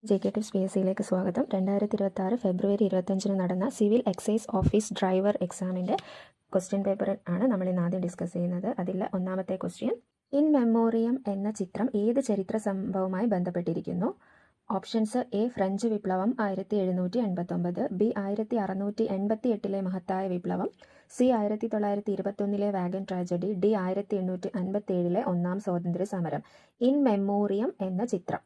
JKTIPS സ്വാഗതം. 2026 ഫെബ്രുവരി 25 നടന്ന civil excise office driver എക്സാമിൻ്റെ ക്വസ്റ്റ്യൻ പേപ്പർ ആണ് നമ്മൾ ഇന്ന് ആദ്യം ഡിസ്കസ് ചെയ്യുന്നത്. അതിൽ ഒന്നാമത്തെ ക്വസ്റ്റ്യൻ, ഇൻ മെമ്മോറിയം എന്ന ചിത്രം ഏത് ചരിത്ര സംഭവവുമായി ബന്ധപ്പെട്ടിരിക്കുന്നു? ഓപ്ഷൻസ്: എ, ഫ്രഞ്ച് വിപ്ലവം 1789, ബി 1688 മഹത്തായ വിപ്ലവം, സി 1921 വാഗൻ ട്രാജഡി, ഡി 1857 ഒന്നാം സ്വാതന്ത്ര്യ സമരം. ഇൻ മെമ്മോറിയം എന്ന ചിത്രം.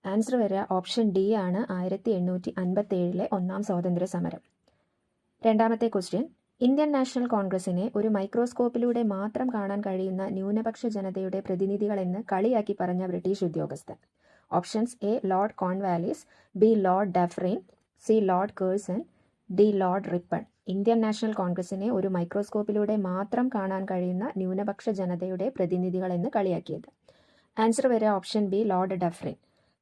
ആൻസർ വരിക ഓപ്ഷൻ ഡി ആണ്, 1857 ഒന്നാം സ്വാതന്ത്ര്യ സമരം. രണ്ടാമത്തെ ക്വസ്റ്റ്യൻ, ഇന്ത്യൻ നാഷണൽ കോൺഗ്രസിനെ ഒരു മൈക്രോസ്കോപ്പിലൂടെ മാത്രം കാണാൻ കഴിയുന്ന ന്യൂനപക്ഷ ജനതയുടെ പ്രതിനിധികളെന്ന് കളിയാക്കി പറഞ്ഞ ബ്രിട്ടീഷ് ഉദ്യോഗസ്ഥൻ. Options: A, Lord Cornwallis, B, Lord Dufferin, C, Lord Kherson, D, Lord Ripon. Indian national കോൺഗ്രസിനെ ഒരു മൈക്രോസ്കോപ്പിലൂടെ മാത്രം കാണാൻ കഴിയുന്ന ന്യൂനപക്ഷ ജനതയുടെ പ്രതിനിധികളെന്ന് കളിയാക്കിയത്. ആൻസർ വരിക ഓപ്ഷൻ ബി, ലോർഡ് ഡഫറിൻ.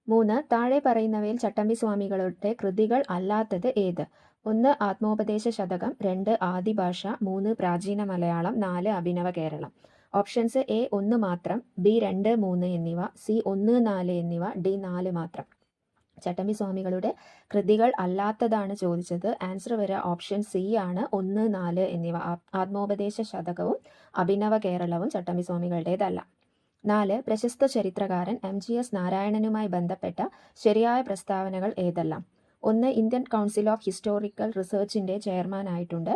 3. താഴെ പറയുന്നവയിൽ ചട്ടമ്പി സ്വാമികളുടെ കൃതികൾ അല്ലാത്തത് ഏത്? 1. ആത്മോപദേശ ശതകം, 2. ആദിഭാഷ, 3. പ്രാചീന മലയാളം, 4. അഭിനവ കേരളം. ഓപ്ഷൻസ്: എ 1 മാത്രം, ബി 2, 3 എന്നിവ, സി 1, 4 എന്നിവ, ഡി 4 മാത്രം. ചട്ടമ്പി സ്വാമികളുടെ കൃതികൾ അല്ലാത്തതാണ് ചോദിച്ചത്. ആൻസർ വരിക ഓപ്ഷൻ സി ആണ്, 1, 4 എന്നിവ. ആത്മോപദേശ ശതകവും അഭിനവ കേരളവും ചട്ടമ്പി സ്വാമികളുടേതല്ല. 4. പ്രശസ്ത ചരിത്രകാരൻ MGS നാരായണനുമായി ബന്ധപ്പെട്ട ശരിയായ പ്രസ്താവനകൾ ഏതെല്ലാം? 1. ഇന്ത്യൻ കൗൺസിൽ ഓഫ് ഹിസ്റ്റോറിക്കൽ റിസർച്ചിൻ്റെ ചെയർമാനായിട്ടുണ്ട്.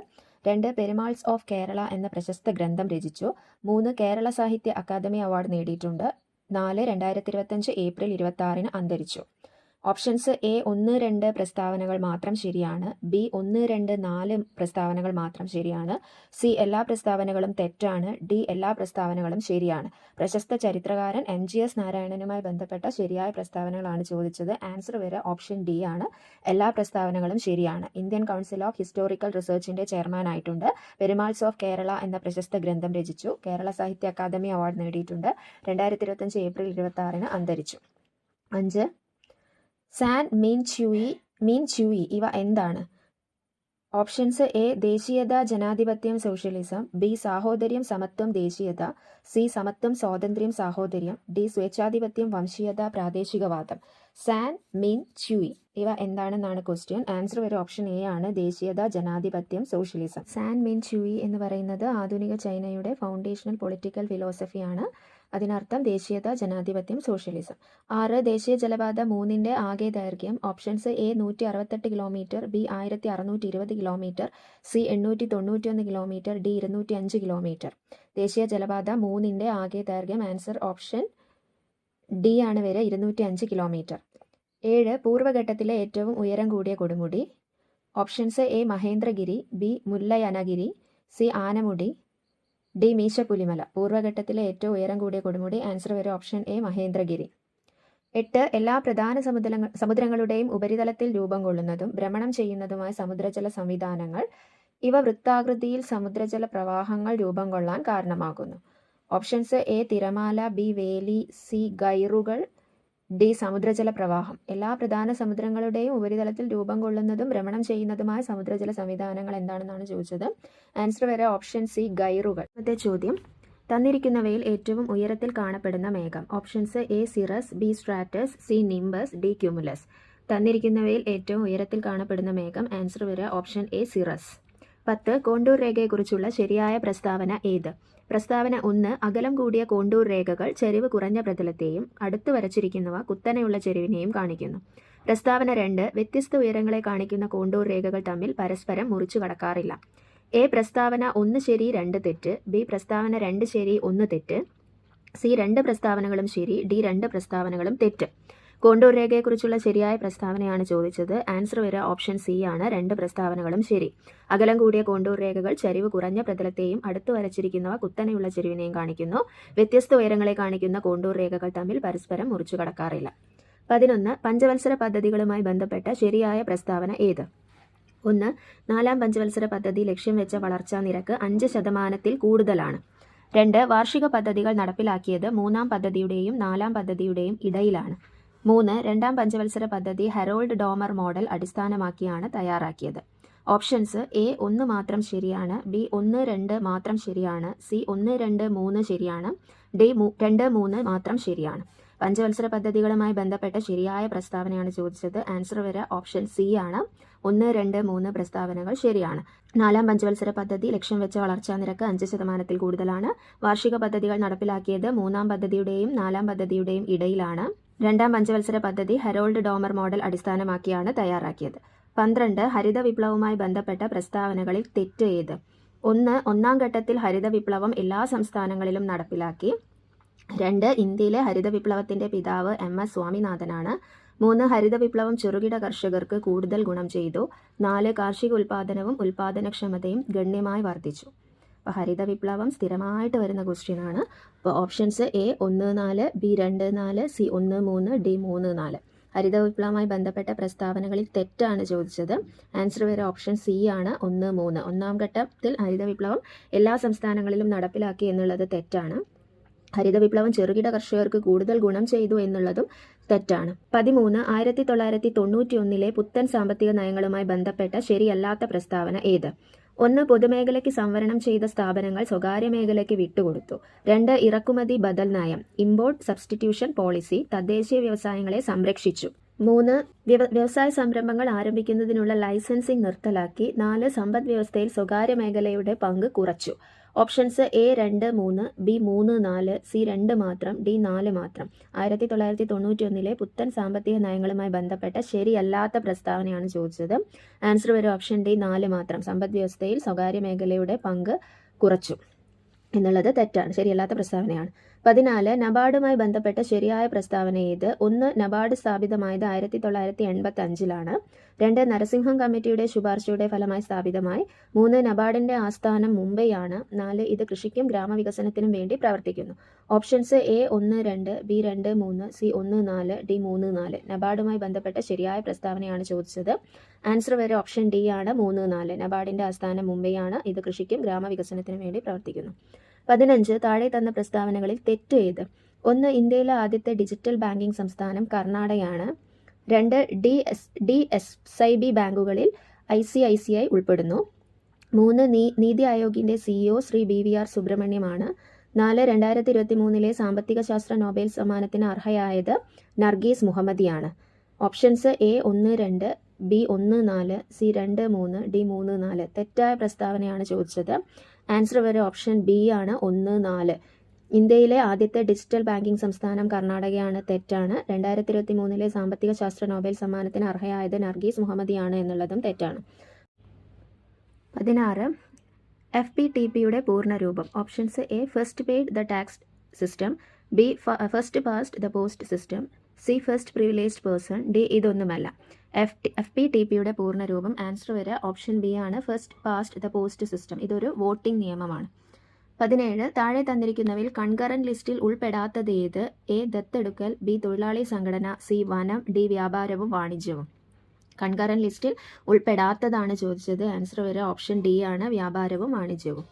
2. പെരുമാൾസ് ഓഫ് കേരള എന്ന പ്രശസ്ത ഗ്രന്ഥം രചിച്ചു. 3. കേരള സാഹിത്യ അക്കാദമി അവാർഡ് നേടിയിട്ടുണ്ട്. 4. 2025 ഏപ്രിൽ 26 അന്തരിച്ചു. ഓപ്ഷൻസ്: എ 1, 2 പ്രസ്താവനകൾ മാത്രം ശരിയാണ്, ബി 1, 2, 4 പ്രസ്താവനകൾ മാത്രം ശരിയാണ്, സി എല്ലാ പ്രസ്താവനകളും തെറ്റാണ്, ഡി എല്ലാ പ്രസ്താവനകളും ശരിയാണ്. പ്രശസ്ത ചരിത്രകാരൻ MGS നാരായണനുമായി ബന്ധപ്പെട്ട ശരിയായ പ്രസ്താവനകളാണ് ചോദിച്ചത്. ആൻസർ വരെ ഓപ്ഷൻ ഡി ആണ്, എല്ലാ പ്രസ്താവനകളും ശരിയാണ്. ഇന്ത്യൻ കൗൺസിൽ ഓഫ് ഹിസ്റ്റോറിക്കൽ റിസർച്ചിൻ്റെ ചെയർമാനായിട്ടുണ്ട്. പെരുമാൾസ് ഓഫ് കേരള എന്ന പ്രശസ്ത ഗ്രന്ഥം രചിച്ചു. കേരള സാഹിത്യ അക്കാദമി അവാർഡ് നേടിയിട്ടുണ്ട്. 2025 ഏപ്രിൽ 26 അന്തരിച്ചു. 5. സാൻ മീൻ ച്യൂയി ഇവ എന്താണ്? ഓപ്ഷൻസ്: എ, ദേശീയത, ജനാധിപത്യം, സോഷ്യലിസം, ബി, സാഹോദര്യം, സമത്വം, ദേശീയത, സി, സമത്വം, സ്വാതന്ത്ര്യം, സാഹോദര്യം, ഡി, സ്വേച്ഛാധിപത്യം, വംശീയത, പ്രാദേശികവാദം. സാൻ മീൻ ച്യൂയി ഇവ എന്താണെന്നാണ് ക്വസ്റ്റ്യൻ. ആൻസർ വരെ ഓപ്ഷൻ എ ആണ്, ദേശീയത, ജനാധിപത്യം, സോഷ്യലിസം. സാൻ മീൻ ച്യൂയി എന്ന് പറയുന്നത് ആധുനിക ചൈനയുടെ ഫൗണ്ടേഷണൽ പൊളിറ്റിക്കൽ ഫിലോസഫിയാണ്. അതിനർത്ഥം ദേശീയത, ജനാധിപത്യം, സോഷ്യലിസം. 6. ദേശീയ ജലപാത 3ന്റെ ആകെ ദൈർഘ്യം. Options: A 168 kilometre, B 1620 kilometre, C 891 kilometre, D 205 kilometre. ദേശീയ ജലപാത 3ന്റെ ആകെ ദൈർഘ്യം. ആൻസർ ഓപ്ഷൻ ഡി ആണ് വരെ, 205 കിലോമീറ്റർ. 7. പൂർവ്വഘട്ടത്തിലെ ഏറ്റവും ഉയരം കൂടിയ കൊടുമുടി. Options: A Mahendragiri, B Mullayanagiri, C Anamudi, D Meesapulimala. പൂർവ്വഘട്ടത്തിലെ ഏറ്റവും ഉയരം കൂടിയ കൊടുമുടി. ആൻസർ വരെ ഓപ്ഷൻ എ മഹേന്ദ്രഗിരി. 8. എല്ലാ പ്രധാന സമുദ്രങ്ങളുടെയും ഉപരിതലത്തിൽ രൂപം കൊള്ളുന്നതും ഭ്രമണം ചെയ്യുന്നതുമായ സമുദ്രജല സംവിധാനങ്ങൾ. ഇവ വൃത്താകൃതിയിൽ സമുദ്രജല പ്രവാഹങ്ങൾ രൂപം കൊള്ളാൻ കാരണമാകുന്നു. ഓപ്ഷൻസ്: എ തിരമാല, ബി വേലി, സി ഗൈറുകൾ, ഡി സമുദ്രജല പ്രവാഹം. എല്ലാ പ്രധാന സമുദ്രങ്ങളുടെയും ഉപരിതലത്തിൽ രൂപം കൊള്ളുന്നതും ഭ്രമണം ചെയ്യുന്നതുമായ സമുദ്രജല സംവിധാനങ്ങൾ എന്താണെന്നാണ് ചോദിച്ചത്. ആൻസർ വരെ ഓപ്ഷൻ സി ഗൈറുകൾ. ആദ്യത്തെ ചോദ്യം, തന്നിരിക്കുന്നവയിൽ ഏറ്റവും ഉയരത്തിൽ കാണപ്പെടുന്ന മേഘം. Options: A cirrus, B stratus, C nimbus, D cumulus. തന്നിരിക്കുന്നവയിൽ ഏറ്റവും ഉയരത്തിൽ കാണപ്പെടുന്ന മേഘം. ആൻസർ വരെ ഓപ്ഷൻ എ സിറസ്. 10. കോണ്ടൂർ രേഖയെക്കുറിച്ചുള്ള ശരിയായ പ്രസ്താവന ഏത്? പ്രസ്താവന 1. അകലം കൂടിയ കോണ്ടൂർ രേഖകൾ ചെരിവ് കുറഞ്ഞ പ്രതലത്തെയും അടുത്ത് വരച്ചിരിക്കുന്നവ കുത്തനെയുള്ള ചെരിവിനെയും കാണിക്കുന്നു. പ്രസ്താവന 2. വ്യത്യസ്ത ഉയരങ്ങളെ കാണിക്കുന്ന കോണ്ടൂർ രേഖകൾ തമ്മിൽ പരസ്പരം മുറിച്ചു കടക്കാറില്ല. എ പ്രസ്താവന 1 ശരി, 2 തെറ്റ്, ബി പ്രസ്താവന 2 ശരി, 1 തെറ്റ്, സി 2 പ്രസ്താവനകളും ശരി, ഡി 2 പ്രസ്താവനകളും തെറ്റ്. കോണ്ടൂർ രേഖയെക്കുറിച്ചുള്ള ശരിയായ പ്രസ്താവനയാണ് ചോദിച്ചത്. ആൻസർ വരെ ഓപ്ഷൻ സി ആണ്, 2 പ്രസ്താവനകളും ശരി. അകലം കൂടിയ കോണ്ടൂർ രേഖകൾ ചരിവ് കുറഞ്ഞ പ്രതലത്തെയും അടുത്ത് വരച്ചിരിക്കുന്നവ കുത്തനെയുള്ള ചെരുവിനെയും കാണിക്കുന്നു. വ്യത്യസ്ത ഉയരങ്ങളെ കാണിക്കുന്ന കോണ്ടൂർ രേഖകൾ തമ്മിൽ പരസ്പരം മുറിച്ചു കടക്കാറില്ല. 11. പഞ്ചവത്സര പദ്ധതികളുമായി ബന്ധപ്പെട്ട ശരിയായ പ്രസ്താവന ഏത്? 1. 4ാം പഞ്ചവത്സര പദ്ധതി ലക്ഷ്യം വെച്ച വളർച്ചാ നിരക്ക് 5% കൂടുതലാണ്. 2. വാർഷിക പദ്ധതികൾ നടപ്പിലാക്കിയത് 3ാം പദ്ധതിയുടെയും 4ാം പദ്ധതിയുടെയും ഇടയിലാണ്. 3. 2ാം പഞ്ചവത്സര പദ്ധതി ഹെറോൾഡ് ഡോമർ മോഡൽ അടിസ്ഥാനമാക്കിയാണ് തയ്യാറാക്കിയത്. ഓപ്ഷൻസ്: എ 1 മാത്രം ശരിയാണ്, ബി 1, 2 മാത്രം ശരിയാണ്, സി 1, 2, 3 ശരിയാണ്, ഡി 2, 3 മാത്രം ശരിയാണ്. പഞ്ചവത്സര പദ്ധതികളുമായി ബന്ധപ്പെട്ട ശരിയായ പ്രസ്താവനയാണ് ചോദിച്ചത്. ആൻസർ വരെ ഓപ്ഷൻ സി ആണ്. 1, 2, 3 പ്രസ്താവനകൾ ശരിയാണ്. 4-ാം പഞ്ചവത്സര പദ്ധതി ലക്ഷ്യം വെച്ച വളർച്ചാ നിരക്ക് 5% കൂടുതലാണ്. വാർഷിക പദ്ധതികൾ നടപ്പിലാക്കിയത് 3-ാം പദ്ധതിയുടെയും 4-ാം പദ്ധതിയുടെയും ഇടയിലാണ്. 2-ാം പഞ്ചവത്സര പദ്ധതി ഹെറോൾഡ് ഡോമർ മോഡൽ അടിസ്ഥാനമാക്കിയാണ് തയ്യാറാക്കിയത്. 12 ഹരിത വിപ്ലവവുമായി ബന്ധപ്പെട്ട പ്രസ്താവനകളിൽ തെറ്റ് ഏത്? 1. ഒന്നാം ഘട്ടത്തിൽ ഹരിത വിപ്ലവം എല്ലാ സംസ്ഥാനങ്ങളിലും നടപ്പിലാക്കി. 2. ഇന്ത്യയിലെ ഹരിത വിപ്ലവത്തിന്റെ പിതാവ് MS സ്വാമിനാഥനാണ്. 3. ഹരിത വിപ്ലവം ചെറുകിട കർഷകർക്ക് കൂടുതൽ ഗുണം ചെയ്തു. 4. കാർഷിക ഉൽപ്പാദനവും ഉൽപ്പാദനക്ഷമതയും ഗണ്യമായി വർദ്ധിച്ചു. അപ്പോൾ ഹരിത വിപ്ലവം സ്ഥിരമായിട്ട് വരുന്ന ക്വസ്റ്റ്യൻ ആണ്. അപ്പോൾ options A 1, 4, B 2, 4, C 1, 3, D 3, 4. ഹരിത വിപ്ലവവുമായി ബന്ധപ്പെട്ട പ്രസ്താവനകളിൽ തെറ്റാണ് ചോദിച്ചത്. ആൻസർ വരെ ഓപ്ഷൻ സി ആണ്. 1, 3. ഒന്നാം ഘട്ടത്തിൽ ഹരിത വിപ്ലവം എല്ലാ സംസ്ഥാനങ്ങളിലും നടപ്പിലാക്കി എന്നുള്ളത് തെറ്റാണ്. ഹരിത വിപ്ലവം ചെറുകിട കർഷകർക്ക് കൂടുതൽ ഗുണം ചെയ്തു എന്നുള്ളതും തെറ്റാണ്. 13 1991 പുത്തൻ സാമ്പത്തിക നയങ്ങളുമായി ബന്ധപ്പെട്ട ശരിയല്ലാത്ത പ്രസ്താവന ഏത്? 1. പൊതുമേഖലയ്ക്ക് സംവരണം ചെയ്ത സ്ഥാപനങ്ങൾ സ്വകാര്യ മേഖലയ്ക്ക് വിട്ടുകൊടുത്തു. 2. ഇറക്കുമതി ബദൽ നയം ഇമ്പോർട്ട് സബ്സ്റ്റിറ്റ്യൂഷൻ പോളിസി തദ്ദേശീയ വ്യവസായങ്ങളെ സംരക്ഷിച്ചു. 3. വ്യവസായ സംരംഭങ്ങൾ ആരംഭിക്കുന്നതിനുള്ള ലൈസൻസിംഗ് നിർത്തലാക്കി. 4. സമ്പദ് വ്യവസ്ഥയിൽ സ്വകാര്യ മേഖലയുടെ പങ്ക് കുറച്ചു. ഓപ്ഷൻസ് A 2, 3, B 3, 4, C 2 മാത്രം, D 4 മാത്രം. 1991 പുത്തൻ സാമ്പത്തിക നയങ്ങളുമായി ബന്ധപ്പെട്ട ശരിയല്ലാത്ത പ്രസ്താവനയാണ് ചോദിച്ചത്. ആൻസർ വരെ ഓപ്ഷൻ D 4 മാത്രം. സമ്പദ് വ്യവസ്ഥയിൽ സ്വകാര്യ മേഖലയുടെ പങ്ക് കുറച്ചു എന്നുള്ളത് തെറ്റാണ്, ശരിയല്ലാത്ത പ്രസ്താവനയാണ്. 14 നബാർഡുമായി ബന്ധപ്പെട്ട ശരിയായ പ്രസ്താവന ഏത്? 1. നബാർഡ് സ്ഥാപിതമായത് 1985-ലാണ്. 2. നരസിംഹം കമ്മിറ്റിയുടെ ശുപാർശയുടെ ഫലമായി സ്ഥാപിതമായി. 3. നബാർഡിന്റെ ആസ്ഥാനം മുംബൈയാണ്. 4. ഇത് കൃഷിക്കും ഗ്രാമവികസനത്തിനും വേണ്ടി പ്രവർത്തിക്കുന്നു. Options A 1, 2, B 2, 3, C 1, 4, D 3, 4. നബാർഡുമായി ബന്ധപ്പെട്ട ശരിയായ പ്രസ്താവനയാണ് ചോദിച്ചത്. ആൻസർ വരെ ഓപ്ഷൻ D ആണ്. 3, 4. നബാർഡിന്റെ ആസ്ഥാനം മുംബൈയാണ്. ഇത് കൃഷിക്കും ഗ്രാമവികസനത്തിനും വേണ്ടി പ്രവർത്തിക്കുന്നു. 15 താഴെ തന്ന പ്രസ്താവനകളിൽ തെറ്റ് ഏത്? 1. ഇന്ത്യയിലെ ആദ്യത്തെ ഡിജിറ്റൽ ബാങ്കിംഗ് സംസ്ഥാനം കർണാടകയാണ്. 2. DSIB ബാങ്കുകളിൽ ICICI ഉൾപ്പെടുന്നു. 3. നീതി ആയോഗിന്റെ CEO ശ്രീ BVR സുബ്രഹ്മണ്യമാണ്. 4. 2023 സാമ്പത്തിക ശാസ്ത്ര നോബൽ സമ്മാനത്തിന് അർഹയായത് നർഗീസ് മുഹമ്മദിയാണ്. Options A 1, 2, B 1, 4, C 2, 3, D 3, 4. തെറ്റായ പ്രസ്താവനയാണ് ചോദിച്ചത്. ആൻസർ വരെ ഓപ്ഷൻ B ആണ്. 1, 4. ഇന്ത്യയിലെ ആദ്യത്തെ ഡിജിറ്റൽ ബാങ്കിംഗ് സംസ്ഥാനം കർണാടകയാണ്. തെറ്റാണ്. 2023 സാമ്പത്തിക ശാസ്ത്ര നോബൽ സമ്മാനത്തിന് അർഹയായത് നർഗീസ് മുഹമ്മദിയാണ് എന്നുള്ളതും തെറ്റാണ്. 16 FPTPയുടെ പൂർണ്ണരൂപം. Options A first paid the tax system, B first passed the post system, C first privileged person, D ഇതൊന്നുമല്ല. FPTPയുടെ പൂർണ്ണരൂപം ആൻസർ വരെ ഓപ്ഷൻ B ആണ്. First passed the post system. ഇതൊരു വോട്ടിംഗ് നിയമമാണ്. 17 താഴെ തന്നിരിക്കുന്നവയിൽ കൺകറന്റ് ലിസ്റ്റിൽ ഉൾപ്പെടാത്തത് ഏത്? A ദത്തെടുക്കൽ, B തൊഴിലാളി സംഘടന, C വനം, D വ്യാപാരവും വാണിജ്യവും. കൺകറന്റ് ലിസ്റ്റിൽ ഉൾപ്പെടാത്തതാണ് ചോദിച്ചത്. ആൻസർ വരെ ഓപ്ഷൻ D ആണ്. വ്യാപാരവും വാണിജ്യവും.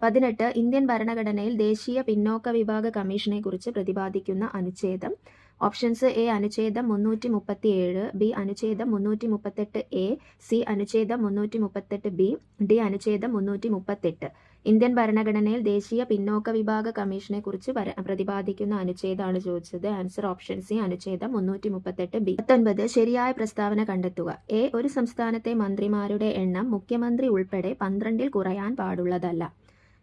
18 ഇന്ത്യൻ ഭരണഘടനയിൽ ദേശീയ പിന്നോക്ക വിഭാഗ കമ്മീഷനെ കുറിച്ച് പ്രതിപാദിക്കുന്ന അനുച്ഛേദം. ഓപ്ഷൻസ് A അനുച്ഛേദം 337, B അനുച്ഛേദം 338A, C അനുച്ഛേദം 338B, D അനുച്ഛേദം 338. ഇന്ത്യൻ ഭരണഘടനയിൽ ദേശീയ പിന്നോക്ക വിഭാഗ കമ്മീഷനെ കുറിച്ച് പ്രതിപാദിക്കുന്ന അനുച്ഛേദമാണ് ചോദിച്ചത്. ആൻസർ ഓപ്ഷൻ C അനുച്ഛേദം 338B. 19 ശരിയായ പ്രസ്താവന കണ്ടെത്തുക. A ഒരു സംസ്ഥാനത്തെ മന്ത്രിമാരുടെ എണ്ണം മുഖ്യമന്ത്രി ഉൾപ്പെടെ 12-ൽ കുറയാൻ പാടുള്ളതല്ല.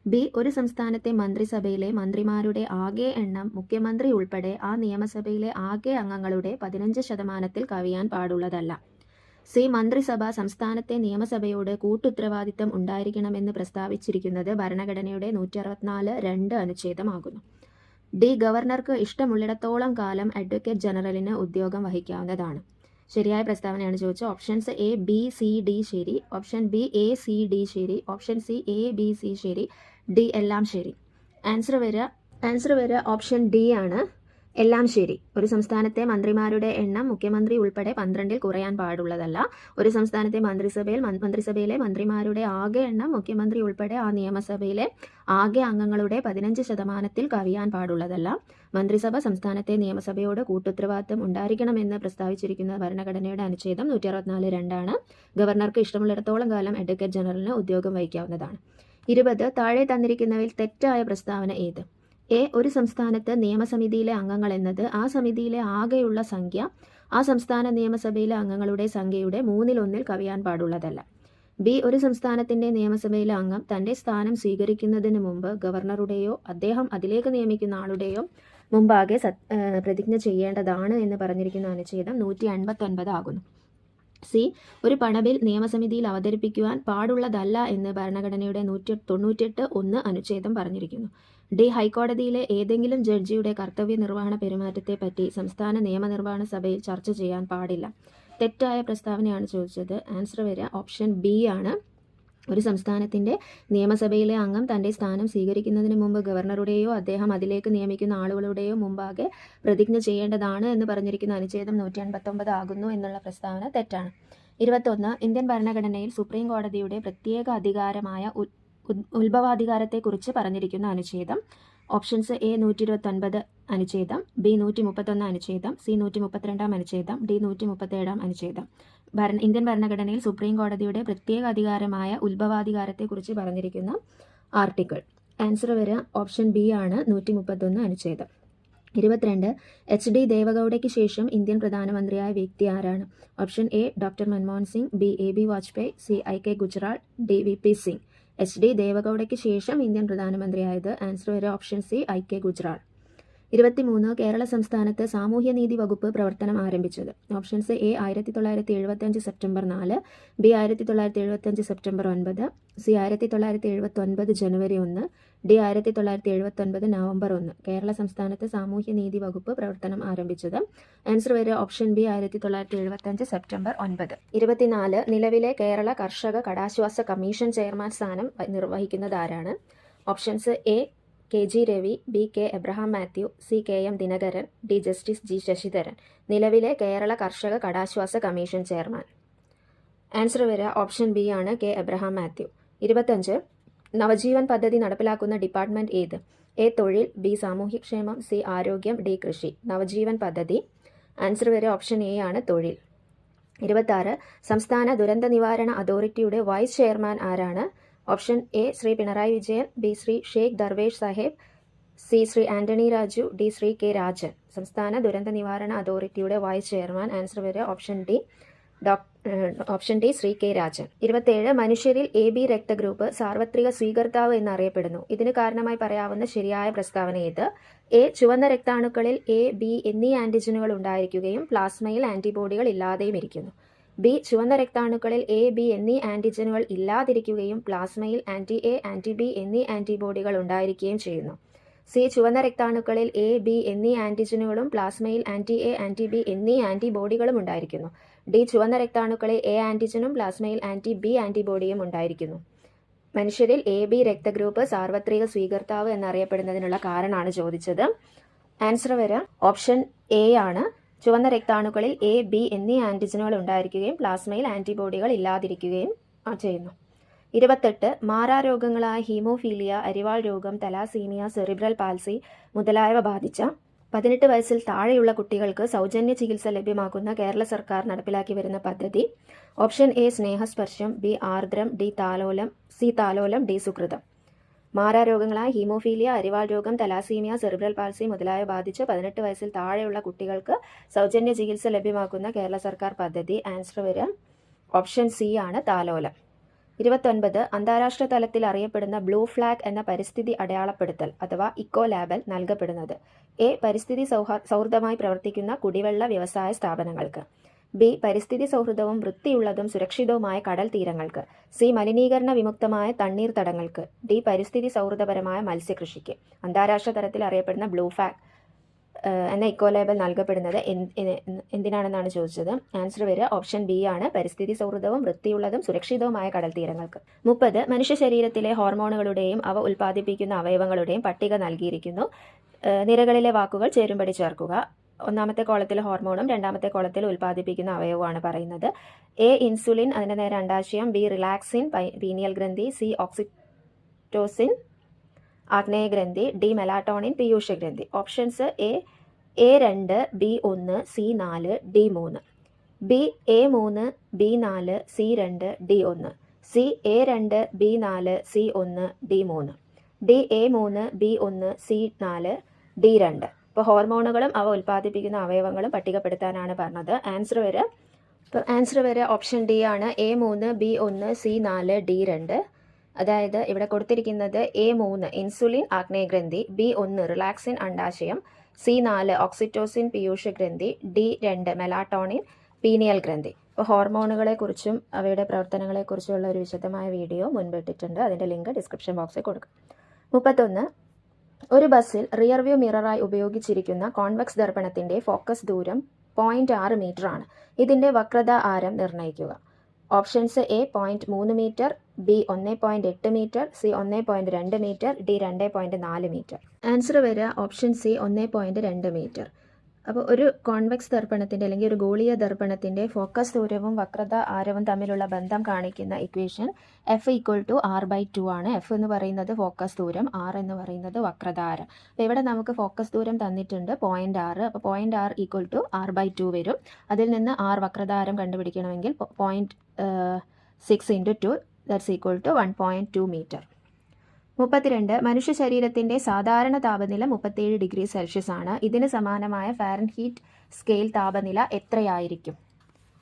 B ഒരു സംസ്ഥാനത്തെ മന്ത്രിസഭയിലെ മന്ത്രിമാരുടെ ആകെ എണ്ണം മുഖ്യമന്ത്രി ഉൾപ്പെടെ ആ നിയമസഭയിലെ ആകെ അംഗങ്ങളുടെ 15% കവിയാൻ പാടുള്ളതല്ല. C മന്ത്രിസഭ സംസ്ഥാനത്തെ നിയമസഭയോട് കൂട്ടുത്തരവാദിത്തം ഉണ്ടായിരിക്കണമെന്ന് പ്രസ്താവിച്ചിരിക്കുന്നത് ഭരണഘടനയുടെ 164(2) അനുച്ഛേദമാകുന്നു. D ഗവർണർക്ക് ഇഷ്ടമുള്ളിടത്തോളം കാലം അഡ്വക്കേറ്റ് ജനറലിന് ഉദ്യോഗം വഹിക്കാവുന്നതാണ്. ശരിയായ പ്രസ്താവനയാണ് ചോദിച്ചത്. Options A B C D ശരി, option B A C D ശരി, option C A B C ശരി, D എല്ലാം ശരി. ആൻസർ വരെ ഓപ്ഷൻ D ആണ്. എല്ലാം ശരി. ഒരു സംസ്ഥാനത്തെ മന്ത്രിമാരുടെ എണ്ണം മുഖ്യമന്ത്രി ഉൾപ്പെടെ 12-ൽ കുറയാൻ പാടുള്ളതല്ല. ഒരു സംസ്ഥാനത്തെ മന്ത്രിസഭയിലെ മന്ത്രിമാരുടെ ആകെ എണ്ണം മുഖ്യമന്ത്രി ഉൾപ്പെടെ ആ നിയമസഭയിലെ ആകെ അംഗങ്ങളുടെ 15%-ൽ കവിയാൻ പാടുള്ളതല്ല. മന്ത്രിസഭ സംസ്ഥാനത്തെ നിയമസഭയോട് കൂട്ടുത്തരവാദിത്തം ഉണ്ടായിരിക്കണമെന്ന് പ്രസ്താവിച്ചിരിക്കുന്ന ഭരണഘടനയുടെ അനുച്ഛേദം 164(2) ആണ്. ഗവർണർക്ക് ഇഷ്ടമുള്ളിടത്തോളം കാലം അഡ്വക്കേറ്റ് ജനറലിന് ഉദ്യോഗം വഹിക്കാവുന്നതാണ്. 20 താഴെ തന്നിരിക്കുന്നവയിൽ തെറ്റായ പ്രസ്താവന ഏത്? എ. ഒരു സംസ്ഥാനത്ത് നിയമസമിതിയിലെ അംഗങ്ങൾ എന്നത് ആ സമിതിയിലെ ആകെയുള്ള സംഖ്യ ആ സംസ്ഥാന നിയമസഭയിലെ അംഗങ്ങളുടെ സംഖ്യയുടെ 1/3 കവിയാൻ പാടുള്ളതല്ല. ബി. ഒരു സംസ്ഥാനത്തിന്റെ നിയമസഭയിലെ അംഗം തന്റെ സ്ഥാനം സ്വീകരിക്കുന്നതിന് മുമ്പ് ഗവർണറുടെയോ അദ്ദേഹം അതിലേക്ക് നിയമിക്കുന്ന ആളുടെയോ മുമ്പാകെ പ്രതിജ്ഞ ചെയ്യേണ്ടതാണ് എന്ന് പറഞ്ഞിരിക്കുന്ന അനുച്ഛേദം 159 ആകുന്നു. സി. ഒരു പണബിൽ നിയമസമിതിയിൽ അവതരിപ്പിക്കുവാൻ പാടുള്ളതല്ല എന്ന് ഭരണഘടനയുടെ 198(1) അനുച്ഛേദം പറഞ്ഞിരിക്കുന്നു. ഡി. ഹൈക്കോടതിയിലെ ഏതെങ്കിലും ജഡ്ജിയുടെ കർത്തവ്യ നിർവഹണ പെരുമാറ്റത്തെപ്പറ്റി സംസ്ഥാന നിയമനിർവഹണ സഭയിൽ ചർച്ച ചെയ്യാൻ പാടില്ല. തെറ്റായ പ്രസ്താവനയാണ് ചോദിച്ചത്. ആൻസർ വരിക ഓപ്ഷൻ ബി ആണ്. ഒരു സംസ്ഥാനത്തിന്റെ നിയമസഭയിലെ അംഗം തന്റെ സ്ഥാനം സ്വീകരിക്കുന്നതിന് മുമ്പ് ഗവർണറുടെയോ അദ്ദേഹം അതിലേക്ക് നിയമിക്കുന്ന ആളുകളുടെയോ മുമ്പാകെ പ്രതിജ്ഞ ചെയ്യേണ്ടതാണ് എന്ന് പറഞ്ഞിരിക്കുന്ന അനുച്ഛേദം 189 ആകുന്നു എന്നുള്ള പ്രസ്താവന തെറ്റാണ്. 21. ഇന്ത്യൻ ഭരണഘടനയിൽ സുപ്രീം കോടതിയുടെ പ്രത്യേക അധികാരമായ ഉത്ഭവാധികാരത്തെക്കുറിച്ച് പറഞ്ഞിരിക്കുന്ന അനുച്ഛേദം. ഓപ്ഷൻസ് എ 129 അനുച്ഛേദം, ബി 131 അനുച്ഛേദം, സി 132 അനുച്ഛേദം, ഡി 137 അനുച്ഛേദം. ഇന്ത്യൻ ഭരണഘടനയിൽ സുപ്രീം കോടതിയുടെ പ്രത്യേക അധികാരമായ ഉത്ഭവാധികാരത്തെക്കുറിച്ച് പറഞ്ഞിരിക്കുന്ന ആർട്ടിക്കിൾ. ആൻസർ വരിക ഓപ്ഷൻ ബി ആണ്, 131 അനുച്ഛേദം. 22. എച്ച് ഡി ദേവഗൌഡയ്ക്ക് ശേഷം ഇന്ത്യൻ പ്രധാനമന്ത്രിയായ വ്യക്തി ആരാണ്? Option A doctor Manmohan Singh, B A B Vajpayee, C I K Gujral, D V P Singh. H D ദേവഗൌഡയ്ക്ക് ശേഷം ഇന്ത്യൻ പ്രധാനമന്ത്രിയായത്. ആൻസർ വരിക option C I K Gujral. 23. Kerala സംസ്ഥാനത്ത് സാമൂഹ്യനീതി വകുപ്പ് പ്രവർത്തനം ആരംഭിച്ചത്. Options A 1975 September 4, B 1975 September 9, C 1979 ജനുവരി 1, ഡി 1979 നവംബർ 1. കേരള സംസ്ഥാനത്ത് സാമൂഹ്യനീതി വകുപ്പ് പ്രവർത്തനം ആരംഭിച്ചത്. ആൻസർ വരിക ഓപ്ഷൻ ബി 1975 സെപ്റ്റംബർ 9. 24. നിലവിലെ കേരള കർഷക കടാശ്വാസ കമ്മീഷൻ ചെയർമാൻ സ്ഥാനം നിർവഹിക്കുന്നത് ആരാണ്? Options A K G Ravi, B K Abraham Mathew, C K M Dinakaran, D justice G Sasidharan. നിലവിലെ കേരള കർഷക കടാശ്വാസ കമ്മീഷൻ ചെയർമാൻ. ആൻസർ വരിക ഓപ്ഷൻ ബി ആണ്, കെ എബ്രഹാം മാത്യു. 25. നവജീവൻ പദ്ധതി നടപ്പിലാക്കുന്ന ഡിപ്പാർട്ട്മെന്റ് ഏത്? എ തൊഴിൽ, ബി സാമൂഹ്യക്ഷേമം, സി ആരോഗ്യം, ഡി കൃഷി. നവജീവൻ പദ്ധതി. ആൻസർ വരിക ഓപ്ഷൻ എ ആണ്, തൊഴിൽ. 26. സംസ്ഥാന ദുരന്ത നിവാരണ അതോറിറ്റിയുടെ വൈസ് ചെയർമാൻ ആരാണ്? Option A Shri Pinarayi Vijayan, B Shri Sheikh Darvesh Sahib, C Shri Antony Raju, D Shri K Rajan. സംസ്ഥാന ദുരന്ത നിവാരണ അതോറിറ്റിയുടെ വൈസ് ചെയർമാൻ. ആൻസർ വരിക option D Shri K Rajan. 27. മനുഷ്യരിൽ എ ബി രക്തഗ്രൂപ്പ് സാർവത്രിക സ്വീകർത്താവ് എന്നറിയപ്പെടുന്നു. ഇതിന് കാരണമായി പറയാവുന്ന ശരിയായ പ്രസ്താവന ഏത്? എ ചുവന്ന രക്താണുക്കളിൽ എ ബി എന്നീ ആന്റിജനുകൾ ഉണ്ടായിരിക്കുകയും പ്ലാസ്മയിൽ ആന്റിബോഡികൾ ഇല്ലാതെയും ഇരിക്കുന്നു. ബി ചുവന്ന രക്താണുക്കളിൽ എ ബി എന്നീ ആന്റിജനുകൾ ഇല്ലാതിരിക്കുകയും പ്ലാസ്മയിൽ ആന്റി എ ആന്റി ബി എന്നീ ആന്റിബോഡികൾ ഉണ്ടായിരിക്കുകയും ചെയ്യുന്നു. സി ചുവന്ന രക്താണുക്കളിൽ എ ബി എന്നീ ആന്റിജനുകളും പ്ലാസ്മയിൽ ആന്റി എ ആന്റി ബി എന്നീ ആന്റിബോഡികളും ഉണ്ടായിരിക്കുന്നു. ഡി ചുവന്ന രക്താണുക്കളിൽ എ ആന്റിജനും പ്ലാസ്മയിൽ ആന്റി ബി ആന്റിബോഡിയും ഉണ്ടായിരിക്കുന്നു. മനുഷ്യരിൽ എ ബി രക്തഗ്രൂപ്പ് സാർവത്രിക സ്വീകർത്താവ് എന്നറിയപ്പെടുന്നതിനുള്ള കാരണമാണ് ചോദിച്ചത്. ആൻസർ വരിക ഓപ്ഷൻ എ ആണ്. ചുവന്ന രക്താണുക്കളിൽ എ ബി എന്നീ ആന്റിജനുകൾ ഉണ്ടായിരിക്കുകയും പ്ലാസ്മയിൽ ആന്റിബോഡികൾ ഇല്ലാതിരിക്കുകയും ചെയ്യുന്നു. 28. മാറാരോഗങ്ങളായ ഹീമോഫീലിയ, അരിവാൾ രോഗം, തലാസീമിയ, സെറിബ്രൽ പാൽസി മുതലായവ ബാധിച്ച 18 വയസ്സിൽ താഴെയുള്ള കുട്ടികൾക്ക് സൗജന്യ ചികിത്സ ലഭ്യമാക്കുന്ന കേരള സർക്കാർ നടപ്പിലാക്കി വരുന്ന പദ്ധതി. Option A Snehasparsham, B Ardram, D Thalolam, C Thalolam, D Sukrutham. മാറാരോഗങ്ങളായ ഹീമോഫീലിയ, അരിവാൾ രോഗം, തലാസീമിയ, സെറിബ്രൽ പാൽസി മുതലായവ ബാധിച്ച് 18 വയസ്സിൽ താഴെയുള്ള കുട്ടികൾക്ക് സൗജന്യ ചികിത്സ ലഭ്യമാക്കുന്ന കേരള സർക്കാർ പദ്ധതി. ആൻസർ വരിക ഓപ്ഷൻ സി ആണ്, താലോലം. 29. അന്താരാഷ്ട്ര തലത്തിൽ അറിയപ്പെടുന്ന ബ്ലൂ ഫ്ലാഗ് എന്ന പരിസ്ഥിതി അടയാളപ്പെടുത്തൽ അഥവാ ഇക്കോ ലാബൽ നൽകപ്പെടുന്നത്. എ പരിസ്ഥിതി സൗഹൃദമായി പ്രവർത്തിക്കുന്ന കുടിവെള്ള വ്യവസായ സ്ഥാപനങ്ങൾക്ക്, ബി പരിസ്ഥിതി സൗഹൃദവും വൃത്തിയുള്ളതും സുരക്ഷിതവുമായ കടൽ തീരങ്ങൾക്ക്, സി മലിനീകരണ വിമുക്തമായ തണ്ണീർത്തടങ്ങൾക്ക്, ഡി പരിസ്ഥിതി സൗഹൃദപരമായ മത്സ്യകൃഷിക്ക്. അന്താരാഷ്ട്ര തലത്തിൽ അറിയപ്പെടുന്ന ബ്ലൂ ഫ്ലാഗ് എന്ന ഇക്കോ ലേബൽ നൽകപ്പെടുന്നത് എന്തിനാണെന്നാണ് ചോദിച്ചത്. ആൻസർ വരിക ഓപ്ഷൻ ബി ആണ്, പരിസ്ഥിതി സൗഹൃദവും വൃത്തിയുള്ളതും സുരക്ഷിതവുമായ കടൽ തീരങ്ങൾക്ക്. 30. മനുഷ്യ ശരീരത്തിലെ ഹോർമോണുകളുടെയും അവ ഉൽപ്പാദിപ്പിക്കുന്ന അവയവങ്ങളുടെയും പട്ടിക നൽകിയിരിക്കുന്നു. നിരകളിലെ വാക്കുകൾ ചേരുംപടി ചേർക്കുക. ഒന്നാമത്തെ കോളത്തിൽ ഹോർമോണും രണ്ടാമത്തെ കോളത്തിൽ ഉൽപ്പാദിപ്പിക്കുന്ന അവയവമാണ് പറയുന്നത്. എ ഇൻസുലിൻ, അതിൻ്റെ നേരെ അണ്ടാശയം, ബി റിലാക്സിൻ പീനിയൽ ഗ്രന്ഥി, സി ഓക്സിറ്റോസിൻ ആഗ്നേയഗ്രന്ഥി, ഡി മെലാറ്റോണിൻ പീയൂഷ ഗ്രന്ഥി. Options A A2, B1, C4, D3, B A3, B4, C2, D1, C A2, B4, C1, D3. A3, B1, C4, D2. ഇപ്പോൾ ഹോർമോണുകളും അവ ഉൽപ്പാദിപ്പിക്കുന്ന അവയവങ്ങളും പട്ടികപ്പെടുത്താനാണ് പറഞ്ഞത്. ആൻസർ വരെ ഓപ്ഷൻ ഡി ആണ്. A3, B1, C4, D2. അതായത് ഇവിടെ കൊടുത്തിരിക്കുന്നത് A3 ഇൻസുലിൻ ആഗ്നേയഗ്രന്ഥി, B1 റിലാക്സിൻ അണ്ഡാശയം, C4 ഓക്സിറ്റോസിൻ പീയൂഷ ഗ്രന്ഥി, D2 മെലാട്ടോണിൻ പീനിയൽ ഗ്രന്ഥി. ഇപ്പോൾ ഹോർമോണുകളെക്കുറിച്ചും അവയുടെ പ്രവർത്തനങ്ങളെക്കുറിച്ചുള്ള ഒരു വിശദമായ വീഡിയോ മുൻപിട്ടിട്ടുണ്ട്. അതിൻ്റെ ലിങ്ക് ഡിസ്ക്രിപ്ഷൻ ബോക്സിൽ കൊടുക്കും. 31. ഒരു ബസ്സിൽ റിയർ വ്യൂ മിററായി ഉപയോഗിച്ചിരിക്കുന്ന കോൺവെക്സ് ദർപ്പണത്തിൻ്റെ ഫോക്കസ് ദൂരം 0.6 മീറ്റർ ആണ്. ഇതിൻ്റെ വക്രത ആരം നിർണ്ണയിക്കുക. Options A 0.3 metre, B 1.8 metre, C 1.2 metre, D 2.4 metre. Answer വരിക ഓപ്ഷൻ സി 1.2 മീറ്റർ. അപ്പോൾ ഒരു കോൺവെക്സ് ദർപ്പണത്തിൻ്റെ അല്ലെങ്കിൽ ഒരു ഗോളീയ ദർപ്പണത്തിൻ്റെ ഫോക്കസ് ദൂരവും വക്രത ആരവും തമ്മിലുള്ള ബന്ധം കാണിക്കുന്ന ഇക്വേഷൻ F=R/2 ആണ്. എഫ് എന്ന് പറയുന്നത് ഫോക്കസ് ദൂരം, ആർ എന്ന് പറയുന്നത് വക്രത ആരം. അപ്പോൾ ഇവിടെ നമുക്ക് ഫോക്കസ് ദൂരം തന്നിട്ടുണ്ട് 0.6. അപ്പോൾ 0.6 R/2 വരും. അതിൽ നിന്ന് ആർ വക്രത ആരം കണ്ടുപിടിക്കണമെങ്കിൽ 0.6 × 2 ദാറ്റ്സ് ഈക്വൽ ടു 1.2 മീറ്റർ. 32. മനുഷ്യ ശരീരത്തിൻ്റെ സാധാരണ താപനില 37 ഡിഗ്രി സെൽഷ്യസ് ആണ്. ഇതിന് സമാനമായ ഫാരൻഹീറ്റ് സ്കെയിൽ താപനില എത്രയായിരിക്കും?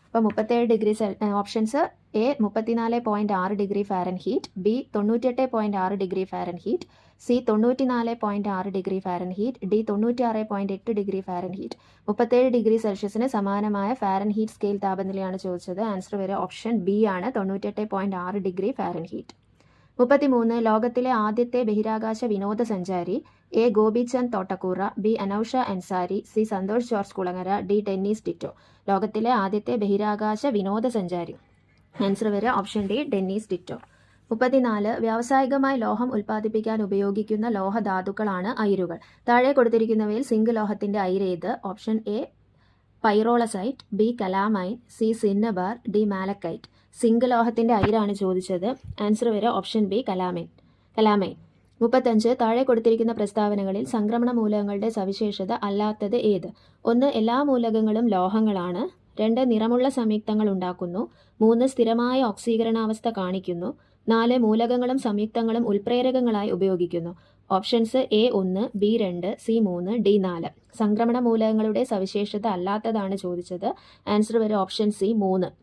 അപ്പോൾ 37 degree options A 34.6 degree Fahrenheit, B 98.6 degree Fahrenheit, C 94.6 degree Fahrenheit, D 96.8 degree Fahrenheit. 37 degree സെൽഷ്യസിന് സമാനമായ ഫാരൻഹീറ്റ് സ്കെയിൽ താപനിലയാണ് ചോദിച്ചത്. ആൻസർ വരെ ഓപ്ഷൻ ബി ആണ്, 98.6 ഡിഗ്രി ഫാരൻഹീറ്റ്. 33. ലോകത്തിലെ ആദ്യത്തെ ബഹിരാകാശ വിനോദസഞ്ചാരി A Gopichand Thotakura, B Anousheh Ansari, C Santhosh George Kulangara, D Dennis Tito. ലോകത്തിലെ ആദ്യത്തെ ബഹിരാകാശ വിനോദസഞ്ചാരി. ആൻസർ വരെ ഓപ്ഷൻ ഡി ഡെന്നീസ് ടിറ്റോ. 34. വ്യാവസായികമായി ലോഹം ഉൽപ്പാദിപ്പിക്കാൻ ഉപയോഗിക്കുന്ന ലോഹധാതുക്കളാണ് അയിരുകൾ. താഴെ കൊടുത്തിരിക്കുന്നവയിൽ സിങ്ക് ലോഹത്തിൻ്റെ അയിരേത്? Option A pyrolusite, B calamine, C cinnabar, D malachite. Zinc ലോഹത്തിൻ്റെ അയിരാണ് ചോദിച്ചത്. ആൻസർ വരെ ഓപ്ഷൻ ബി കലാമൈൻ. 35. താഴെ കൊടുത്തിരിക്കുന്ന പ്രസ്താവനകളിൽ സംക്രമണ മൂലകങ്ങളുടെ സവിശേഷത അല്ലാത്തത് ഏത്? 1. എല്ലാ മൂലകങ്ങളും ലോഹങ്ങളാണ്. 2. നിറമുള്ള സംയുക്തങ്ങൾ ഉണ്ടാക്കുന്നു. 3. സ്ഥിരമായ ഓക്സീകരണാവസ്ഥ കാണിക്കുന്നു. 4. മൂലകങ്ങളും സംയുക്തങ്ങളും ഉൽപ്രേരകങ്ങളായി ഉപയോഗിക്കുന്നു. Options A 1, B 2, C 3, D 4. സംക്രമണ മൂലകങ്ങളുടെ സവിശേഷത അല്ലാത്തതാണ് ചോദിച്ചത്. ആൻസർ വരെ ഓപ്ഷൻ സി 3.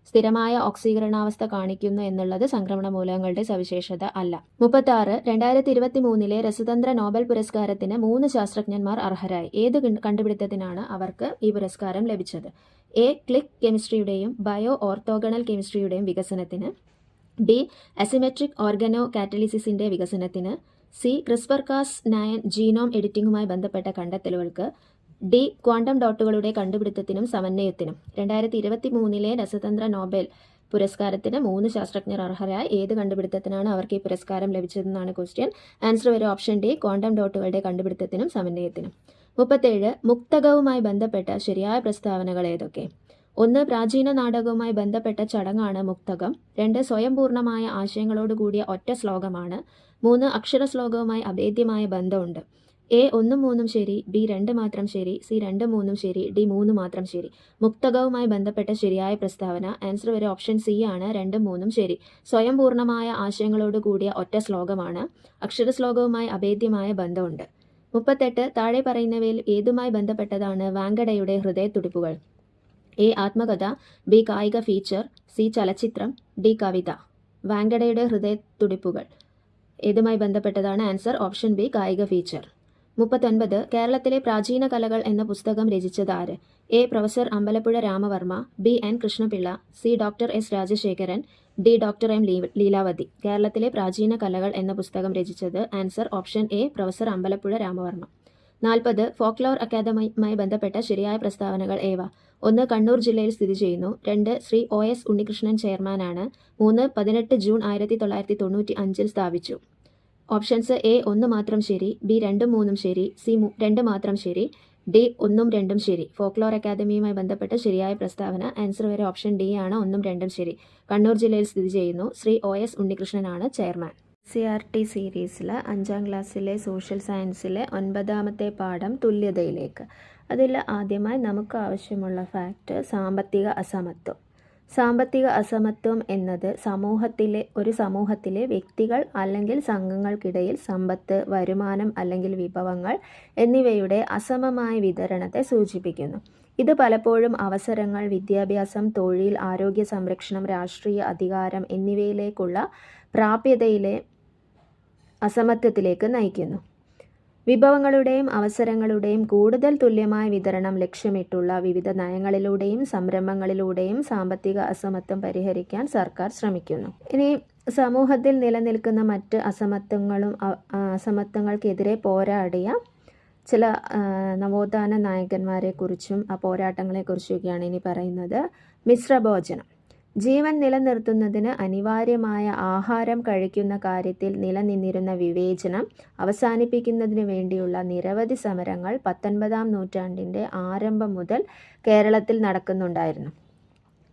സ്ഥിരമായ ഓക്സീകരണാവസ്ഥ കാണിക്കുന്നു എന്നുള്ളത് സംക്രമണ മൂലകങ്ങളുടെ സവിശേഷത അല്ല. 36. 2023 രസതന്ത്ര നോബൽ പുരസ്കാരത്തിന് 3 ശാസ്ത്രജ്ഞന്മാർ അർഹരായി. ഏത് കണ്ടുപിടുത്തത്തിനാണ് അവർക്ക് ഈ പുരസ്കാരം ലഭിച്ചത്? എ ക്ലിക്ക് കെമിസ്ട്രിയുടെയും ബയോ ഓർത്തോഗണൽ കെമിസ്ട്രിയുടെയും വികസനത്തിന്, ബി അസിമെട്രിക് ഓർഗനോ കാറ്റലിസിസിൻ്റെ വികസനത്തിന്, സി CRISPR-Cas9 ജീനോം എഡിറ്റിംഗുമായി ബന്ധപ്പെട്ട കണ്ടെത്തലുകൾക്ക്, ഡി ക്വാണ്ടം ഡോട്ടുകളുടെ കണ്ടുപിടുത്തത്തിനും സമന്വയത്തിനും. 2023 രസതന്ത്ര നോബൽ പുരസ്കാരത്തിന് 3 ശാസ്ത്രജ്ഞർ അർഹരായി. ഏത് കണ്ടുപിടുത്തത്തിനാണ് അവർക്ക് ഈ പുരസ്കാരം ലഭിച്ചതെന്നാണ് ക്വസ്റ്റ്യൻ. ആൻസർ വരെ ഓപ്ഷൻ ഡി ക്വാണ്ടം ഡോട്ടുകളുടെ കണ്ടുപിടുത്തത്തിനും സമന്വയത്തിനും. 37. മുക്തകവുമായി ബന്ധപ്പെട്ട ശരിയായ പ്രസ്താവനകൾ ഏതൊക്കെ? 1. പ്രാചീന നാടകവുമായി ബന്ധപ്പെട്ട ചടങ്ങാണ് മുക്തകം. 2. സ്വയംപൂർണമായ ആശയങ്ങളോടുകൂടിയ ഒറ്റ ശ്ലോകമാണ്. 3. അക്ഷര ശ്ലോകവുമായി അഭേദ്യമായ ബന്ധമുണ്ട്. എ 1, 3 ശരി, ബി 2 മാത്രം ശരി, സി 2, 3 ശരി, ഡി 3 മാത്രം ശരി. മുക്തകവുമായി ബന്ധപ്പെട്ട ശരിയായ പ്രസ്താവന. ആൻസർ വരെ ഓപ്ഷൻ സി ആണ്, 2, 3 ശരി. സ്വയംപൂർണമായ ആശയങ്ങളോട് കൂടിയ ഒറ്റ ശ്ലോകമാണ്. അക്ഷര ശ്ലോകവുമായി അഭേദ്യമായ ബന്ധമുണ്ട്. 38. താഴെ പറയുന്നവയിൽ ഏതുമായി ബന്ധപ്പെട്ടതാണ് വാങ്കഡയുടെ ഹൃദയത്തുടിപ്പുകൾ? എ ആത്മകഥ, ബി കായിക ഫീച്ചർ, സി ചലച്ചിത്രം, ഡി കവിത. വാങ്കഡയുടെ ഹൃദയത്തുടിപ്പുകൾ ഏതുമായി ബന്ധപ്പെട്ടതാണ്? ആൻസർ ഓപ്ഷൻ ബി കായിക ഫീച്ചർ. 39. കേരളത്തിലെ പ്രാചീന കലകൾ എന്ന പുസ്തകം രചിച്ചത് ആര്? A professor Ambalappuzha Ramavarma, B N Krishnapillai, C doctor S Rajasekharan, D doctor M Leelavathi. കേരളത്തിലെ പ്രാചീന കലകൾ എന്ന പുസ്തകം രചിച്ചത്. Answer option A professor Ambalappuzha Ramavarma. 40. Folklore അക്കാദമിയുമായി ബന്ധപ്പെട്ട ശരിയായ പ്രസ്താവനകൾ ഏവ? 1. കണ്ണൂർ ജില്ലയിൽ സ്ഥിതി ചെയ്യുന്നു. 2. ശ്രീ OS ഉണ്ണികൃഷ്ണൻ ചെയർമാനാണ്. 3. 18 ജൂൺ 1995 സ്ഥാപിച്ചു. ഓപ്ഷൻസ് എ 1 മാത്രം ശരി, ബി 2, 3 ശരി, സി 2 മാത്രം ശരി, ഡി 1, 2 ശരി. ഫോക്ലോർ അക്കാദമിയുമായി ബന്ധപ്പെട്ട ശരിയായ പ്രസ്താവന. ആൻസർ വരെ ഓപ്ഷൻ ഡി ആണ്, 1, 2 ശരി. കണ്ണൂർ ജില്ലയിൽ സ്ഥിതി ചെയ്യുന്നു. ശ്രീ OS ഉണ്ണികൃഷ്ണനാണ് ചെയർമാൻ. CRT സീരീസിൽ 5ാം ക്ലാസ്സിലെ സോഷ്യൽ സയൻസിലെ 9ാമത്തെ പാഠം തുല്യതയിലേക്ക്. അതിൽ ആദ്യമായി നമുക്ക് ആവശ്യമുള്ള ഫാക്റ്റ് സാമ്പത്തിക അസമത്വം. സാമ്പത്തിക അസമത്വം എന്നത് ഒരു സമൂഹത്തിലെ വ്യക്തികൾ അല്ലെങ്കിൽ സംഘങ്ങൾക്കിടയിൽ സമ്പത്ത്, വരുമാനം അല്ലെങ്കിൽ വിഭവങ്ങൾ എന്നിവയുടെ അസമമായ വിതരണത്തെ സൂചിപ്പിക്കുന്നു. ഇത് പലപ്പോഴും അവസരങ്ങൾ, വിദ്യാഭ്യാസം, തൊഴിൽ, ആരോഗ്യ സംരക്ഷണം, രാഷ്ട്രീയ അധികാരം എന്നിവയിലേക്കുള്ള പ്രാപ്യതയിലെ അസമത്വത്തിലേക്ക് നയിക്കുന്നു. വിഭവങ്ങളുടെയും അവസരങ്ങളുടെയും കൂടുതൽ തുല്യമായ വിതരണം ലക്ഷ്യമിട്ടുള്ള വിവിധ നയങ്ങളിലൂടെയും സംരംഭങ്ങളിലൂടെയും സാമ്പത്തിക അസമത്വം പരിഹരിക്കാൻ സർക്കാർ ശ്രമിക്കുന്നു. ഇനി സമൂഹത്തിൽ നിലനിൽക്കുന്ന മറ്റ് അസമത്വങ്ങൾക്കെതിരെ പോരാടിയ ചില നവോത്ഥാന നായകന്മാരെക്കുറിച്ചും ആ പോരാട്ടങ്ങളെക്കുറിച്ചൊക്കെയാണ് ഇനി പറയുന്നത്. മിശ്രഭോജനം. ജീവൻ നിലനിർത്തുന്നതിന് അനിവാര്യമായ ആഹാരം കഴിക്കുന്ന കാര്യത്തിൽ നിലനിന്നിരുന്ന വിവേചനം അവസാനിപ്പിക്കുന്നതിന് വേണ്ടിയുള്ള നിരവധി സമരങ്ങൾ 19-ാം നൂറ്റാണ്ടിൻ്റെ ആരംഭം മുതൽ കേരളത്തിൽ നടക്കുന്നുണ്ടായിരുന്നു.